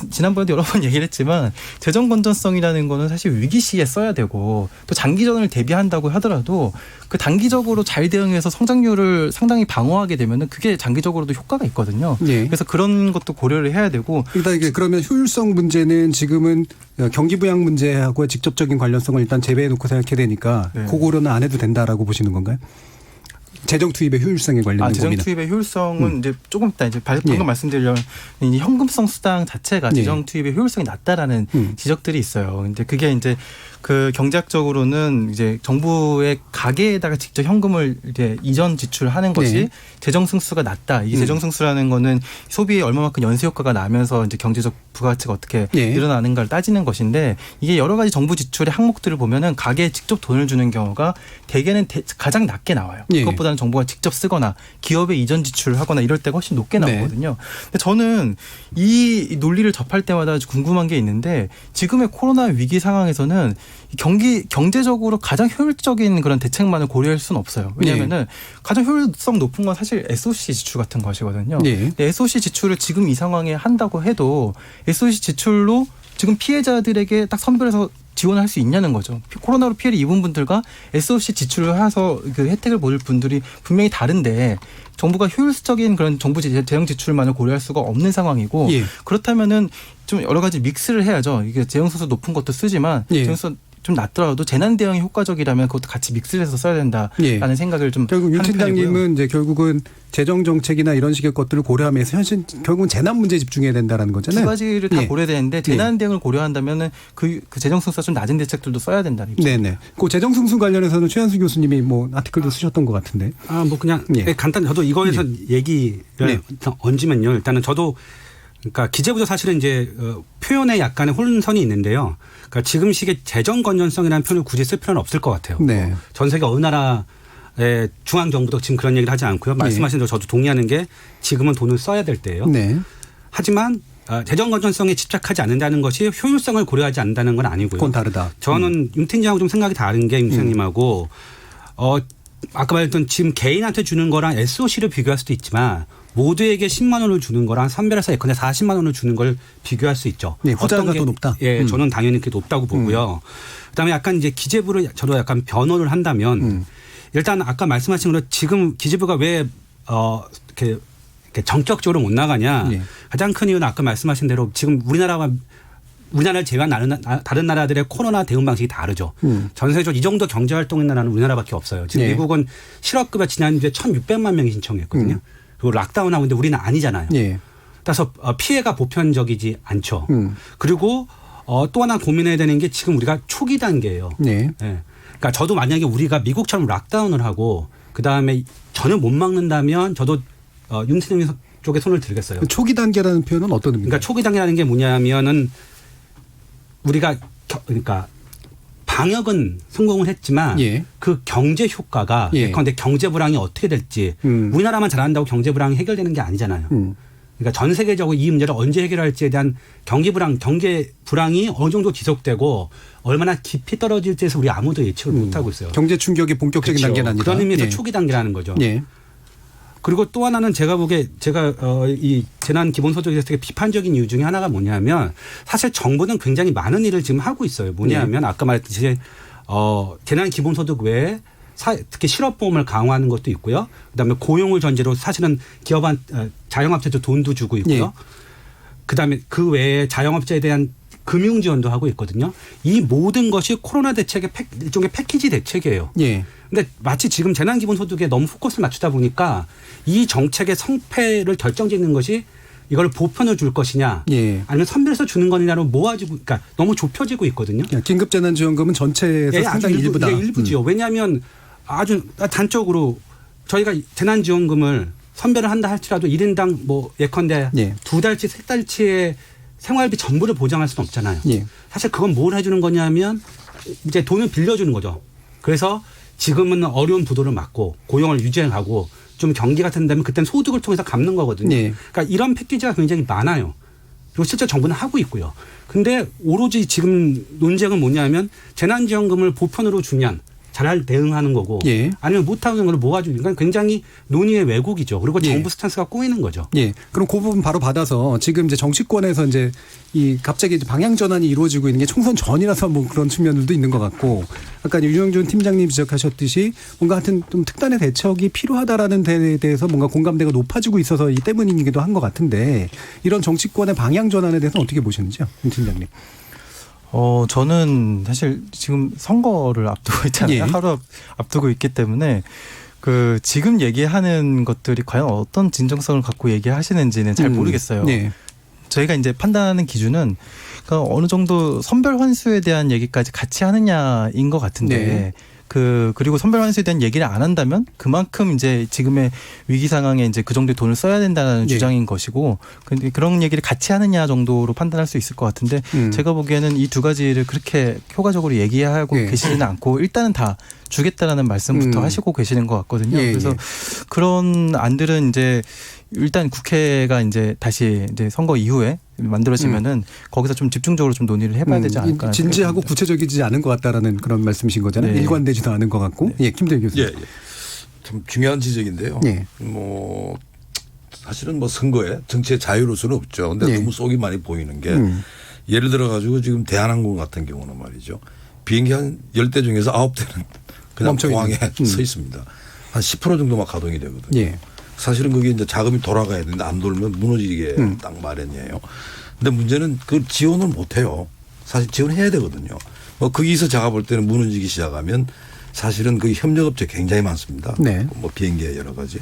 지난번에도 여러 번 얘기를 했지만 재정 건전성이라는 거는 사실 위기 시에 써야 되고 또 장기전을 대비한다고 하더라도 그 단기적으로 잘 대응해서 성장률을 상당히 방어하게 되면은 그게 장기적으로도 효과가 있거든요. 그래서 그런 것도 고려를 해야 되고 일단 이게 그러면 효율성 문제는 지금은 경기 부양 문제하고의 직접적인 관련성을 일단 제외해 놓고 생각해야 되니까 그 고려는 안 해도 된다라고 보시는 건가요? 재정 투입의 효율성에 관련된 재정 고민은. 투입의 효율성은 이제 조금 이따 이제 방금 말씀드리려면 이 현금성 수당 자체가 재정 투입의 효율성이 낮다라는 지적들이 있어요. 근데 그게 이제 그 경제학적으로는 이제 정부의 가계에다가 직접 현금을 이제 이전 지출하는 것이 재정 승수가 낮다. 이 재정 승수라는 거는 소비에 얼마만큼 연쇄 효과가 나면서 이제 경제적 부가가치가 어떻게 늘어나는가를 따지는 것인데 이게 여러 가지 정부 지출의 항목들을 보면은 가계에 직접 돈을 주는 경우가 대개는 가장 낮게 나와요. 그것보다는 정부가 직접 쓰거나 기업에 이전 지출을 하거나 이럴 때가 훨씬 높게 나오거든요. 근데 저는 이 논리를 접할 때마다 궁금한 게 있는데 지금의 코로나 위기 상황에서는 경제적으로 가장 효율적인 그런 대책만을 고려할 수는 없어요. 왜냐하면은 가장 효율성 높은 건 사실 SOC 지출 같은 것이거든요. 근데 SOC 지출을 지금 이 상황에 한다고 해도 SOC 지출로 지금 피해자들에게 딱 선별해서 지원할 수 있냐는 거죠. 코로나로 피해를 입은 분들과 SOC 지출을 해서 그 혜택을 받을 분들이 분명히 다른데 정부가 효율적인 그런 정부 재정 지출만을 고려할 수가 없는 상황이고 그렇다면은 좀 여러 가지 믹스를 해야죠. 이게 재정수수 높은 것도 쓰지만 재정수수 좀 낮더라도 재난 대응이 효과적이라면 그것도 같이 믹스를 해서 써야 된다라는 생각을 좀 결국 윤 팀장님은 이제 결국은 재정 정책이나 이런 식의 것들을 고려하면서 현실 결국은 재난 문제에 집중해야 된다라는 거잖아요. 두 가지를 다 고려되는데 재난 대응을 고려한다면은 그 재정 승수가 좀 낮은 대책들도 써야 된다는 입장. 네네. 그 재정 승수 관련해서는 최한수 교수님이 뭐 아티클도 쓰셨던 것 같은데. 뭐 그냥 간단 저도 이거에서 얘기를 얹으면요. 일단은 저도 그러니까 기재부도 사실은 이제 표현에 약간의 혼선이 있는데요. 그러니까 지금 시기에 재정 건전성이라는 표현을 굳이 쓸 필요는 없을 것 같아요. 전 세계 어느 나라의 중앙 정부도 지금 그런 얘기를 하지 않고요. 말씀하신 대로 저도 동의하는 게 지금은 돈을 써야 될 때예요. 하지만 재정 건전성에 집착하지 않는다는 것이 효율성을 고려하지 않는다는 건 아니고요. 그건 다르다. 저는 윤 팀장하고 좀 생각이 다른 게 윤 팀장님하고 아까 말했던 지금 개인한테 주는 거랑 SOC를 비교할 수도 있지만 모두에게 10만 원을 주는 거랑 선별해서 예컨대 40만 원을 주는 걸 비교할 수 있죠. 후자가 더 높다. 저는 당연히 그게 높다고 보고요. 그다음에 약간 이제 기재부를 저도 약간 변호를 한다면 일단 아까 말씀하신 대로 지금 기재부가 왜 이렇게 전격적으로 못 나가냐. 가장 큰 이유는 아까 말씀하신 대로 지금 우리나라를 제외한 다른 나라들의 코로나 대응 방식이 다르죠. 전 세계적으로 이 정도 경제 활동인 나라는 우리나라밖에 없어요. 지금 미국은 실업급여 지난주에 1,600만 명이 신청했거든요. 그리고 락다운하고 있는데 우리는 아니잖아요. 따라서 피해가 보편적이지 않죠. 그리고 또 하나 고민해야 되는 게 지금 우리가 초기 단계예요. 그러니까 저도 만약에 우리가 미국처럼 락다운을 하고 그다음에 전혀 못 막는다면 저도 윤 팀장님 쪽에 손을 들겠어요. 초기 단계라는 표현은 어떤 의미인가요? 그러니까 초기 단계라는 게 뭐냐면은 우리가 그러니까 방역은 성공을 했지만 그 경제 효과가 예컨대 경제 불황이 어떻게 될지 우리나라만 잘한다고 경제 불황이 해결되는 게 아니잖아요. 그러니까 전 세계적으로 이 문제를 언제 해결할지에 대한 경제 불황이 어느 정도 지속되고 얼마나 깊이 떨어질지에서 우리 아무도 예측을 못하고 있어요. 경제 충격이 본격적인 단계는 아니다. 그런 의미에서 초기 단계라는 거죠. 그리고 또 하나는 제가 이 재난 기본소득에 대해서 되게 비판적인 이유 중에 하나가 뭐냐면 사실 정부는 굉장히 많은 일을 지금 하고 있어요. 뭐냐면 아까 말했듯이 재난 기본소득 외에 특히 실업보험을 강화하는 것도 있고요. 그다음에 고용을 전제로 사실은 자영업자도 돈도 주고 있고요. 그다음에 그 외에 자영업자에 대한 금융 지원도 하고 있거든요. 이 모든 것이 코로나 대책의 일종의 패키지 대책이에요. 근데 마치 지금 재난기본소득에 너무 포커스를 맞추다 보니까 이 정책의 성패를 결정짓는 것이 이걸 보편을 줄 것이냐 아니면 선별해서 주는 거냐로 모아지고 그러니까 너무 좁혀지고 있거든요. 긴급재난지원금은 전체에서 상당히 일부다. 일부지요. 왜냐하면 아주 단적으로 저희가 재난지원금을 선별을 한다 할지라도 1인당 뭐 예컨대 2달치 3달치의 생활비 전부를 보장할 수는 없잖아요. 사실 그건 뭘 해주는 거냐면 이제 돈을 빌려주는 거죠. 그래서 지금은 어려운 부도를 막고 고용을 유지하고 좀 경기 같은 데면 그때는 소득을 통해서 갚는 거거든요. 그러니까 이런 패키지가 굉장히 많아요. 그리고 실제 정부는 하고 있고요. 근데 오로지 지금 논쟁은 뭐냐면 재난지원금을 보편으로 주면 잘 대응하는 거고 아니면 못하는 걸 모아주는 건 굉장히 논의의 왜곡이죠. 그리고 정부 스탠스가 꼬이는 거죠. 예. 그럼 그 부분 바로 받아서 지금 이제 정치권에서 이제 이 갑자기 이제 방향 전환이 이루어지고 있는 게 총선 전이라서 뭐 그런 측면들도 있는 것 같고 아까 윤영준 팀장님 지적하셨듯이 뭔가 하여튼 좀 특단의 대책이 필요하다라는 데에 대해서 뭔가 공감대가 높아지고 있어서 이 때문이기도 한 것 같은데 이런 정치권의 방향 전환에 대해서는 어떻게 보시는지요, 윤 팀장님? 저는 사실 지금 선거를 앞두고 있잖아요. 하루 앞두고 있기 때문에 그 지금 얘기하는 것들이 과연 어떤 진정성을 갖고 얘기하시는지는 잘 모르겠어요. 저희가 이제 판단하는 기준은 그러니까 어느 정도 선별 환수에 대한 얘기까지 같이 하느냐인 것 같은데 그리고 선별 환수에 대한 얘기를 안 한다면 그만큼 이제 지금의 위기 상황에 이제 그 정도의 돈을 써야 된다는 주장인 것이고 근데 그런 얘기를 같이 하느냐 정도로 판단할 수 있을 것 같은데 제가 보기에는 이 두 가지를 그렇게 효과적으로 얘기하고 계시지는 않고 일단은 다 주겠다라는 말씀부터 하시고 계시는 것 같거든요. 그래서 그런 안들은 이제 일단 국회가 이제 다시 이제 선거 이후에 만들어지면은 거기서 좀 집중적으로 좀 논의를 해봐야 되지 않을까. 진지하고 구체적이지 않은 것 같다라는 그런 말씀이신 거잖아요. 일관되지도 않은 것 같고. 김대희 교수님. 참 중요한 지적인데요. 뭐 사실은 뭐 선거에 정치의 자유로울 수는 없죠. 근데 너무 속이 많이 보이는 게 예를 들어 가지고 지금 대한항공 같은 경우는 말이죠. 비행기 한 10대 중에서 9대는 그냥 공항에 서 있습니다. 한 10% 정도만 가동이 되거든요. 사실은 그게 이제 자금이 돌아가야 되는데 안 돌면 무너지게 딱 마련이에요. 근데 문제는 그걸 지원을 못 해요. 사실 지원해야 되거든요. 뭐 거기서 제가 볼 때는 무너지기 시작하면 사실은 그 협력업체 굉장히 많습니다. 뭐 비행기에 여러 가지.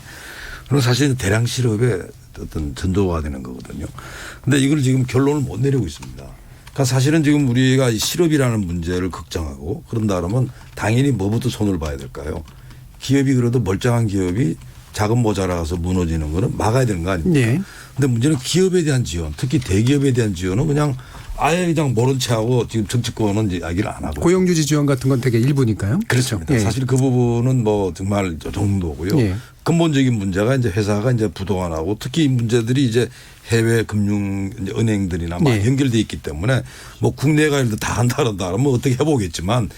그리고 사실은 대량 실업의 어떤 전조가 되는 거거든요. 근데 이걸 지금 결론을 못 내리고 있습니다. 그러니까 사실은 지금 우리가 실업이라는 문제를 걱정하고 그런다 그러면 당연히 뭐부터 손을 봐야 될까요? 기업이 그래도 멀쩡한 기업이 자금 모자라서 무너지는 거는 막아야 되는 거 아닙니까? 근데 문제는 기업에 대한 지원, 특히 대기업에 대한 지원은 그냥 아예 그냥 모른 체하고 지금 정치권은 이야기를 안 하고. 고용유지 지원 같은 건 되게 일부니까요. 그렇습니다. 사실 그 부분은 뭐 정말 저 정도고요. 근본적인 문제가 이제 회사가 이제 부도가 특히 이 문제들이 이제 해외 금융 은행들이나 막 연결돼 있기 때문에 뭐 국내가 일도 다 한다 그러면 어떻게 해보겠지만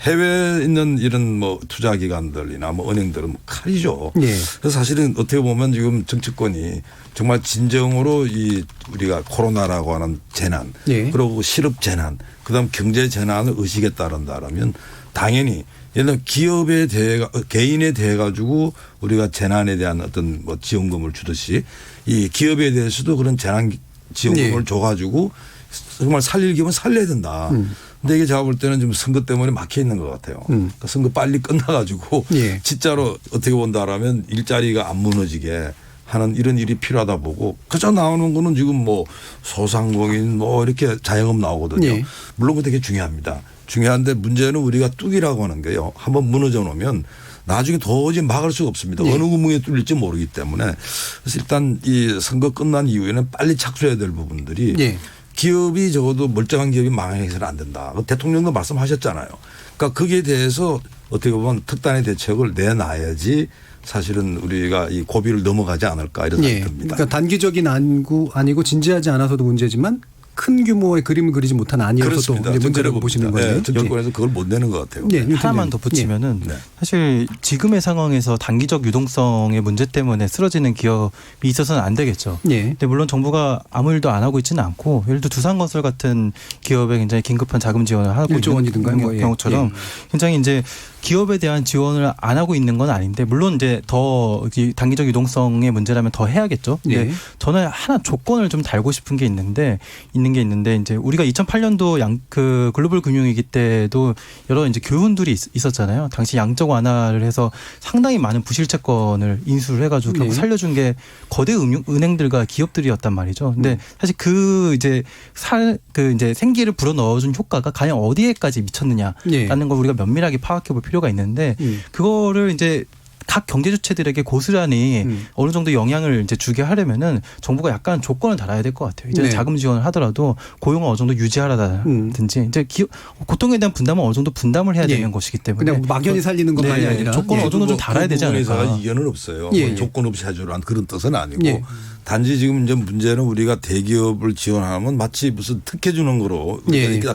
해외에 있는 이런 뭐 투자 기관들이나 뭐 은행들은 뭐 칼이죠. 그래서 사실은 어떻게 보면 지금 정치권이 정말 진정으로 이 우리가 코로나라고 하는 재난 그리고 실업 재난 그다음 경제 재난을 의식에 따른다라면 당연히 예를 들어 기업에 대해 개인에 대해 가지고 우리가 재난에 대한 어떤 뭐 지원금을 주듯이 이 기업에 대해서도 그런 재난 지원금을 줘가지고 정말 살릴 기업은 살려야 된다. 근데 이게 제가 볼 때는 좀 선거 때문에 막혀 있는 것 같아요. 그러니까 선거 빨리 끝나가지고 진짜로 어떻게 본다라면 일자리가 안 무너지게 하는 이런 일이 필요하다 보고 그저 나오는 거는 지금 뭐 소상공인 뭐 이렇게 자영업 나오거든요. 물론 그거 되게 중요합니다. 중요한데 문제는 우리가 뚝이라고 하는 게요. 한번 무너져 놓으면 나중에 도저히 막을 수가 없습니다. 어느 구멍에 뚫릴지 모르기 때문에 그래서 일단 이 선거 끝난 이후에는 빨리 착수해야 될 부분들이 기업이 적어도 멀쩡한 기업이 망해서는 안 된다. 대통령도 말씀하셨잖아요. 그러니까 거기에 대해서 어떻게 보면 특단의 대책을 내놔야지 사실은 우리가 이 고비를 넘어가지 않을까 이런 생각이 듭니다. 그러니까 단기적인 아니고 진지하지 않아서도 문제지만 큰 규모의 그림을 그리지 못한 아니어서도 문제라고 보시는 거예요. 정치권에서 그걸 못 내는 것 같아요. 하나만 더 붙이면은 사실 지금의 상황에서 단기적 유동성의 문제 때문에 쓰러지는 기업이 있어서는 안 되겠죠. 근데 물론 정부가 아무 일도 안 하고 있지는 않고 예를 들어 두산건설 같은 기업에 굉장히 긴급한 자금 지원을 하고 있는 경우처럼 굉장히 이제 기업에 대한 지원을 안 하고 있는 건 아닌데 물론 이제 더 단기적 유동성의 문제라면 더 해야겠죠. 근데 저는 하나 조건을 좀 달고 싶은 게 있는데 이제 우리가 2008년도 그 글로벌 금융위기 때도 여러 이제 교훈들이 있었잖아요. 당시 양적 완화를 해서 상당히 많은 부실채권을 인수를 해가지고 결국 살려준 게 거대 은행들과 기업들이었단 말이죠. 근데 사실 그 이제 생기를 불어 넣어준 효과가 과연 어디에까지 미쳤느냐라는 걸 우리가 면밀하게 파악해 볼 필요가 있는데 그거를 이제 각 경제 주체들에게 고스란히 어느 정도 영향을 이제 주게 하려면은 정부가 약간 조건을 달아야 될 것 같아요. 이제 자금 지원을 하더라도 고용을 어느 정도 유지하라든지 이제 고통에 대한 분담은 어느 정도 분담을 해야 되는 것이기 때문에 그냥 막연히 살리는 것만이 아니라 조건을 어느 정도 좀 달아야 되지 않을까. 이견은 없어요. 조건 없이 해주라는 그런 뜻은 아니고 단지 지금 이제 문제는 우리가 대기업을 지원하면 마치 무슨 특혜 주는 거로 이렇게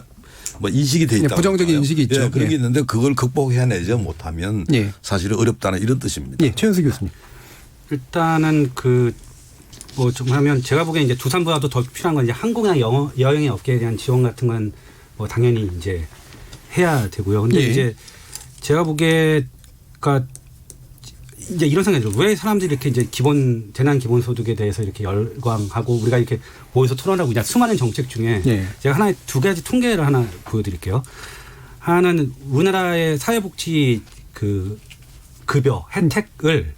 뭐 인식이 돼 있다. 부정적인 인식이 있죠. 예, 그런 게 있는데 그걸 극복해내지 못하면 사실은 어렵다는 이런 뜻입니다. 예, 최현수 교수님. 일단은 뭐 좀 하면 제가 보기엔 이제 두산보다도 더 필요한 건 이제 항공이나 여행의 업계에 대한 지원 같은 건 뭐 당연히 이제 해야 되고요. 근데 이제 제가 보기에 그러니까 이제 이런 생각이 들어요. 왜 사람들이 이렇게 이제 재난 기본소득에 대해서 이렇게 열광하고 우리가 이렇게 모여서 토론하고 있냐. 수많은 정책 중에 제가 두 가지 통계를 하나 보여드릴게요. 하나는 우리나라의 사회복지 급여 혜택을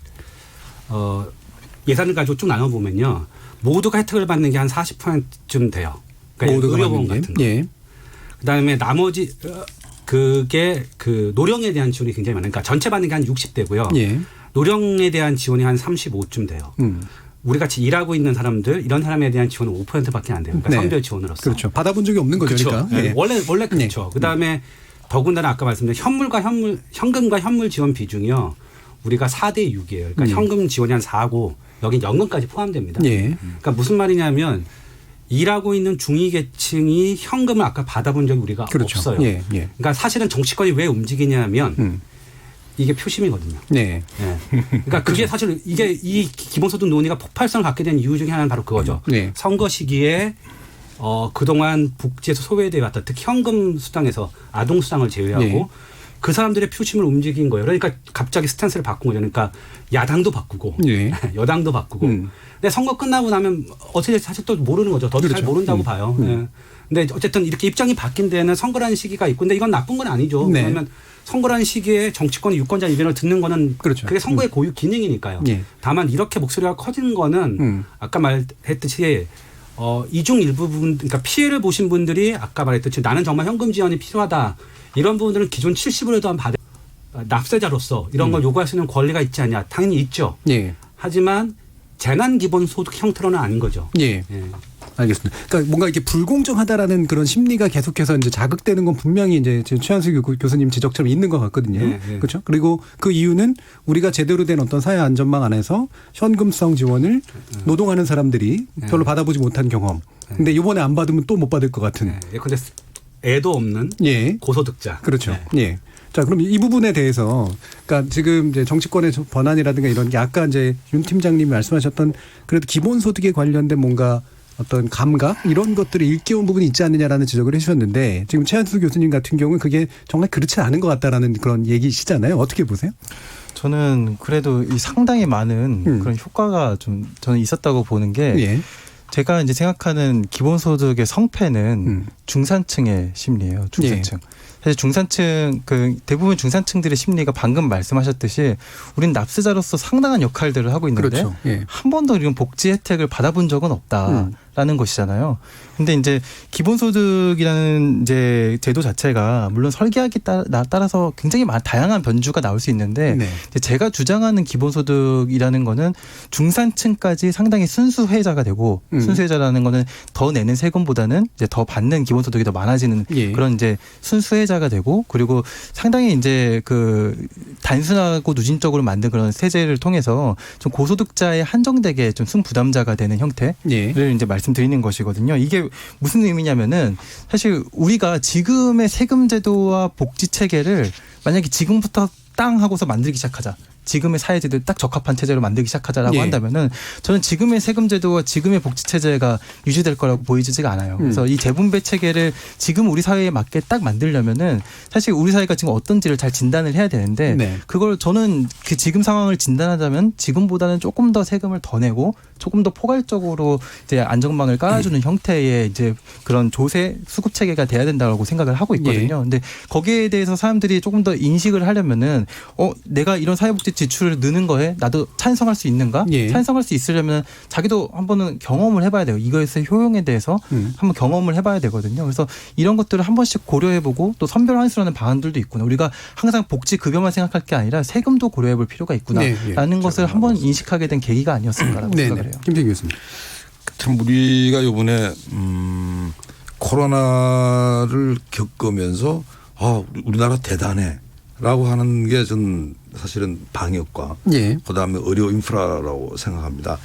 예산을 가지고 쭉 나눠보면요. 모두가 혜택을 받는 게 한 40%쯤 돼요. 그러니까 의료보험 같은 거. 그다음에 나머지 그게 노령에 대한 지원이 굉장히 많아요. 그러니까 전체 받는 게 한 60대고요. 노령에 대한 지원이 한 35쯤 돼요. 우리 같이 일하고 있는 사람들 이런 사람에 대한 지원은 5%밖에 안 돼요. 그러니까 선별 지원으로서. 그렇죠. 받아본 적이 없는 거죠. 그렇죠. 그러니까. 원래 그렇죠. 그다음에 더군다나 아까 말씀드린 현금과 현물 지원 비중이요. 우리가 4대 6이에요. 그러니까 현금 지원이 한 4고 여기 연금까지 포함됩니다. 그러니까 무슨 말이냐면 일하고 있는 중위 계층이 현금을 아까 받아본 적이 우리가 없어요. 그러니까 사실은 정치권이 왜 움직이냐면 이게 표심이거든요. 그러니까 그게 사실 이게 이 기본소득 논의가 폭발성을 갖게 된 이유 중에 하나는 바로 그거죠. 선거 시기에 그동안 복지에서 소외되어 왔던 특히 현금 수당에서 아동 수당을 제외하고 그 사람들의 표심을 움직인 거예요. 그러니까 갑자기 스탠스를 바꾼 거죠. 그러니까 야당도 바꾸고 여당도 바꾸고. 근데 선거 끝나고 나면 어떻게 될지 사실 또 모르는 거죠. 저도 잘 모른다고 봐요. 근데 어쨌든 이렇게 입장이 바뀐 데는 선거라는 시기가 있고 근데 이건 나쁜 건 아니죠. 그러면 선거라는 시기에 정치권이 유권자 의견을 듣는 거는 그게 선거의 고유 기능이니까요. 다만 이렇게 목소리가 커지는 거는 아까 말했듯이 이중 일부분 그러니까 피해를 보신 분들이 아까 말했듯이 나는 정말 현금 지원이 필요하다. 이런 부분들은 기존 70으로도 한 받을 납세자로서 이런 걸 요구할 수 있는 권리가 있지 않냐. 당연히 있죠. 하지만 재난기본소득 형태로는 아닌 거죠. 알겠습니다. 그러니까 뭔가 이렇게 불공정하다라는 그런 심리가 계속해서 이제 자극되는 건 분명히 이제 지금 최한수 교수님 지적처럼 있는 것 같거든요. 그렇죠. 그리고 그 이유는 우리가 제대로 된 어떤 사회 안전망 안에서 현금성 지원을 노동하는 사람들이 별로 받아보지 못한 경험. 근데 이번에 안 받으면 또 못 받을 것 같은. 근데 애도 없는 고소득자. 그렇죠. 자, 그럼 이 부분에 대해서, 그러니까 지금 이제 정치권의 번안이라든가 이런 게 아까 이제 윤 팀장님이 말씀하셨던 그래도 기본소득에 관련된 뭔가 어떤 감각 이런 것들을 일깨운 부분이 있지 않느냐라는 지적을 해주셨는데 지금 최한수 교수님 같은 경우는 그게 정말 그렇지 않은 것 같다라는 그런 얘기시잖아요. 어떻게 보세요? 저는 그래도 이 상당히 많은 그런 효과가 좀 저는 있었다고 보는 게 제가 이제 생각하는 기본소득의 성패는 중산층의 심리예요. 중산층. 사실 중산층 대부분 중산층들의 심리가 방금 말씀하셨듯이 우리는 납세자로서 상당한 역할들을 하고 있는데 한 번도 이런 복지 혜택을 받아본 적은 없다라는 것이잖아요. 근데 이제 기본소득이라는 이제 제도 자체가 물론 설계하기에 따라서 굉장히 다양한 변주가 나올 수 있는데 제가 주장하는 기본소득이라는 거는 중산층까지 상당히 순수혜자가 되고 순수혜자라는 거는 더 내는 세금보다는 이제 더 받는 기본소득이 더 많아지는 그런 이제 순수혜자가 되고 그리고 상당히 이제 단순하고 누진적으로 만든 그런 세제를 통해서 좀 고소득자에 한정되게 좀 순부담자가 되는 형태를 이제 말씀드리는 것이거든요. 이게 무슨 의미냐면은 사실 우리가 지금의 세금 제도와 복지 체계를 만약에 지금부터 땅 하고서 만들기 시작하자. 지금의 사회제도에 딱 적합한 체제로 만들기 시작하자라고 한다면은 저는 지금의 세금 제도와 지금의 복지 체제가 유지될 거라고 보이지가 않아요. 그래서 이 재분배 체계를 지금 우리 사회에 맞게 딱 만들려면은 사실 우리 사회가 지금 어떤지를 잘 진단을 해야 되는데 그걸 저는 그 지금 상황을 진단하자면 지금보다는 조금 더 세금을 더 내고 조금 더 포괄적으로 이제 안전망을 깔아주는 형태의 이제 그런 조세 수급 체계가 돼야 된다고 생각을 하고 있거든요. 근데 거기에 대해서 사람들이 조금 더 인식을 하려면은 내가 이런 사회복지 지출을 느는 거에 나도 찬성할 수 있는가? 찬성할 수 있으려면 자기도 한번은 경험을 해봐야 돼요. 이것의 효용에 대해서 한번 경험을 해봐야 되거든요. 그래서 이런 것들을 한 번씩 고려해보고 또 선별 환수라는 방안들도 있구나. 우리가 항상 복지 급여만 생각할 게 아니라 세금도 고려해볼 필요가 있구나라는 것을 한번 인식하게 된 계기가 아니었을까라고 생각을 해요. 김태기 교수님. 참 우리가 이번에 코로나를 겪으면서 우리나라 대단해라고 하는 게 전 사실은 방역과 그다음에 의료 인프라라고 생각합니다.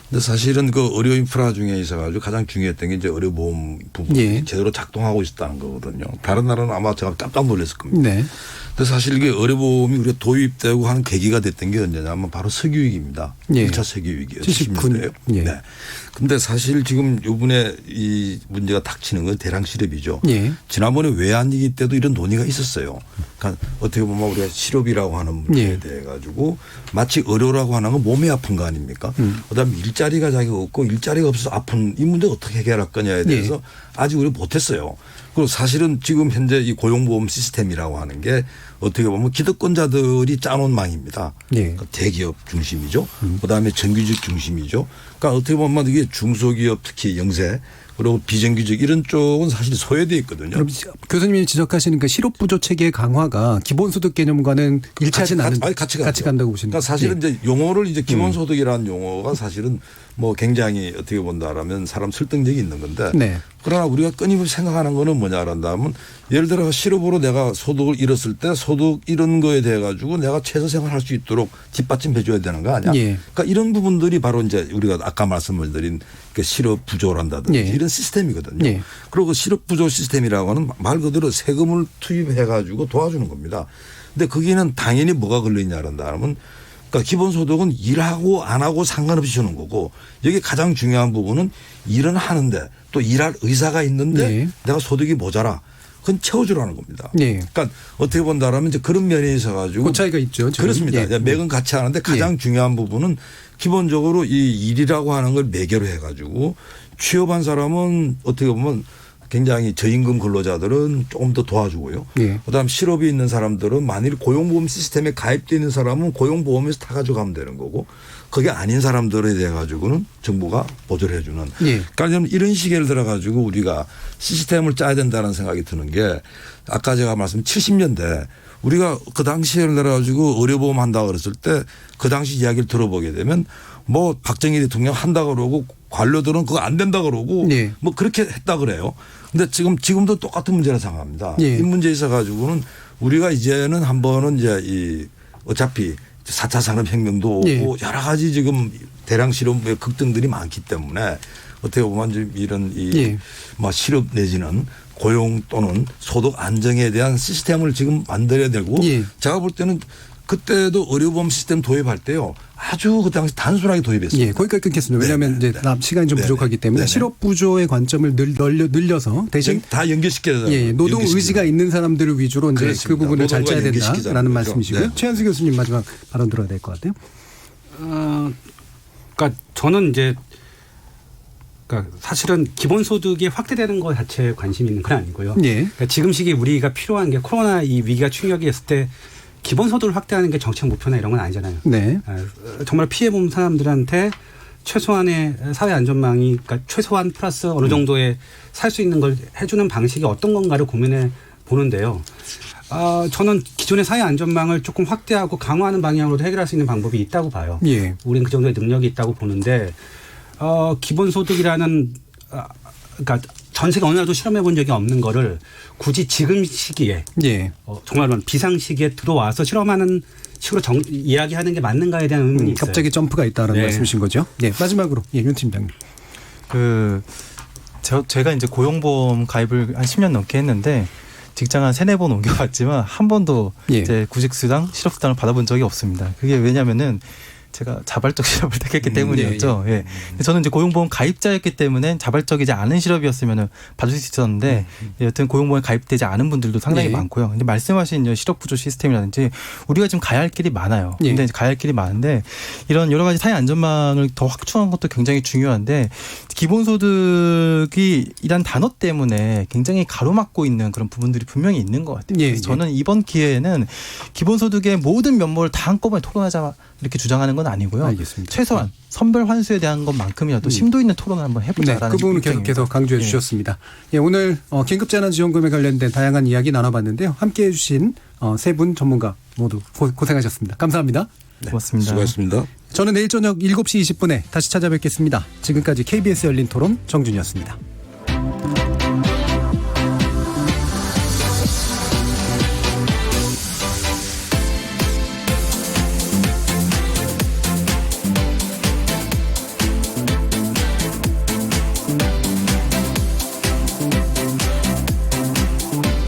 근데 사실은 그 의료 인프라 중에 있어가지고 가장 중요했던 게 이제 의료보험 부분이 예. 제대로 작동하고 있었다는 거거든요. 다른 나라는 아마 제가 깜짝 놀랐을 겁니다. 네. 근데 사실 이게 의료보험이 우리가 도입되고 하는 계기가 됐던 게 언제냐면 바로 석유위기입니다. 예. 1차 석유위기예요. 79년도에요. 예. 네. 근데 사실 지금 이번에 이 문제가 닥치는 건 대량 실업이죠. 예. 지난번에 외환위기 때도 이런 논의가 있었어요. 그러니까 어떻게 보면 우리가 실업이라고 하는 문제에 예. 대해 가지고 마치 의료라고 하는 건 몸이 아픈 거 아닙니까? 그다음에 일자리가 자기가 없고 일자리가 없어서 아픈 이 문제 어떻게 해결할 거냐에 대해서 예. 아직 우리 못했어요. 그리고 사실은 지금 현재 이 고용보험 시스템이라고 하는 게 어떻게 보면 기득권자들이 짜놓은 망입니다. 예. 그러니까 대기업 중심이죠. 그다음에 정규직 중심이죠. 그러니까 어떻게 보면 이게 중소기업 특히 영세 그리고 비정규직 이런 쪽은 사실 소외되어 있거든요. 그럼 교수님이 지적하시는 그 실업부조 체계의 강화가 기본소득 개념과는 일치하진 않은 같이 간다고 보시는 그러니까 사실은 예. 이제 용어를 이제 기본소득이라는 용어가 사실은 뭐 굉장히 어떻게 본다라면 사람 설득력이 있는 건데 네. 그러나 우리가 끊임없이 생각하는 거는 뭐냐란다 하면 예를 들어 실업으로 내가 소득을 잃었을 때 소득 이런 거에 대해 가지고 내가 최소 생활할 수 있도록 뒷받침해 줘야 되는 거 아니야. 예. 그러니까 이런 부분들이 바로 이제 우리가 아까 말씀을 드린 그 실업 부조란다든지 예. 이런 시스템이거든요. 예. 그리고 그 실업 부조 시스템이라고 하는 말 그대로 세금을 투입해 가지고 도와주는 겁니다. 근데 거기는 당연히 뭐가 걸려있냐란다 하면 그러니까 기본소득은 일하고 안 하고 상관없이 주는 거고 여기 가장 중요한 부분은 일은 하는데 또 일할 의사가 있는데 네. 내가 소득이 모자라. 그건 채워주라는 겁니다. 네. 그러니까 어떻게 본다라면 이제 그런 면에 있어 가지고 그 차이가 있죠. 지금. 그렇습니다. 예. 맥은 같이 하는데 가장 중요한 부분은 기본적으로 이 일이라고 하는 걸 매개로 해 가지고 취업한 사람은 어떻게 보면 굉장히 저임금 근로자들은 조금 더 도와주고요. 예. 그다음 실업이 있는 사람들은 만일 고용보험 시스템에 가입되어 있는 사람은 고용보험에서 타 가져가면 되는 거고 그게 아닌 사람들에 대해 가지고는 정부가 보조를 해주는. 예. 그러니까 이런 식을 들어 가지고 우리가 시스템을 짜야 된다는 생각이 드는 게 아까 제가 말씀 70년대 우리가 그 당시에 들어 가지고 의료보험 한다 그랬을 때 그 당시 이야기를 들어보게 되면 뭐 박정희 대통령 한다 그러고 관료들은 그거 안 된다 그러고 예. 뭐 그렇게 했다 그래요. 근데 지금도 똑같은 문제라 생각합니다. 예. 이 문제에 있어 가지고는 우리가 이제는 한 번은 이제 이 어차피 4차 산업혁명도 오고 예. 여러 가지 지금 대량 실업의 걱정들이 많기 때문에 어떻게 보면 좀 이런 이 예. 뭐 실업 내지는 고용 또는 소득 안정에 대한 시스템을 지금 만들어야 되고 예. 제가 볼 때는 그때도 의료보험 시스템 도입할 때요. 아주 그 당시 단순하게 도입했습니다. 예, 거기까지 끊겠습니다. 왜냐하면 이제 시간이 좀 부족하기 때문에 실업 부조의 관점을 늘려서 대신 다 연결시켜야 예, 노동 의지가 있는 사람들을 위주로 이제 그렇습니다. 그 부분을 잘 짜야 연결시키자는 된다라는 거죠. 말씀이시고요. 네. 최한수 교수님 마지막 발언 들어야 될 것 같아요. 그러니까 저는 이제 그러니까 사실은 기본소득이 확대되는 것 자체에 관심이 있는 건 아니고요. 예. 그러니까 지금 시기에 우리가 필요한 게 코로나 이 위기가 충격이 있을 때 기본소득을 확대하는 게 정책 목표나 이런 건 아니잖아요. 네. 정말 피해본 사람들한테 최소한의 사회 안전망이 그러니까 최소한 플러스 어느 정도의 살 수 있는 걸 해주는 방식이 어떤 건가를 고민해 보는데요. 저는 기존의 사회 안전망을 조금 확대하고 강화하는 방향으로도 해결할 수 있는 방법이 있다고 봐요. 예. 우린 그 정도의 능력이 있다고 보는데 기본소득이라는 그러니까 전 세계 어느 나라도 실험해 본 적이 없는 거를 굳이 지금 시기에 예. 정말 비상 시기에 들어와서 실험하는 식으로 이야기하는 게 맞는가에 대한 의문이 있어요. 갑자기 점프가 있다라는 네. 말씀이신 거죠. 예, 마지막으로 윤 팀장님. 제가 이제 고용보험 가입을 한 10년 넘게 했는데 직장 한 3-4번 옮겨봤지만 한 번도 예. 이제 구직수당, 실업수당을 받아본 적이 없습니다. 그게 왜냐면은 제가 자발적 실업을 택했기 때문이었죠. 예. 저는 이제 고용보험 가입자였기 때문에 자발적이지 않은 실업이었으면 받을 수 있었는데 여튼 고용보험에 가입되지 않은 분들도 상당히 예. 많고요. 근데 말씀하신 실업부조 시스템이라든지 우리가 지금 가야 할 길이 많아요. 근데 이제 가야 할 길이 많은데 이런 여러 가지 사회 안전망을 더 확충한 것도 굉장히 중요한데 기본소득이란 단어 때문에 굉장히 가로막고 있는 그런 부분들이 분명히 있는 것 같아요. 그래서 저는 이번 기회에는 기본소득의 모든 면모를 다 한꺼번에 토론하자 이렇게 주장하는 건 아니고요. 알겠습니다. 최소한 선별 환수에 대한 것만큼이라도 심도 있는 토론을 한번 해보자라는 그 부분을 계속해서 강조해 주셨습니다. 예, 오늘 긴급재난지원금에 관련된 다양한 이야기 나눠봤는데요. 함께해 주신 세 분 전문가 모두 고생하셨습니다. 감사합니다. 네, 고맙습니다. 수고하셨습니다. 저는 내일 저녁 7시 20분에 다시 찾아뵙겠습니다. 지금까지 KBS 열린 토론 정준이었습니다.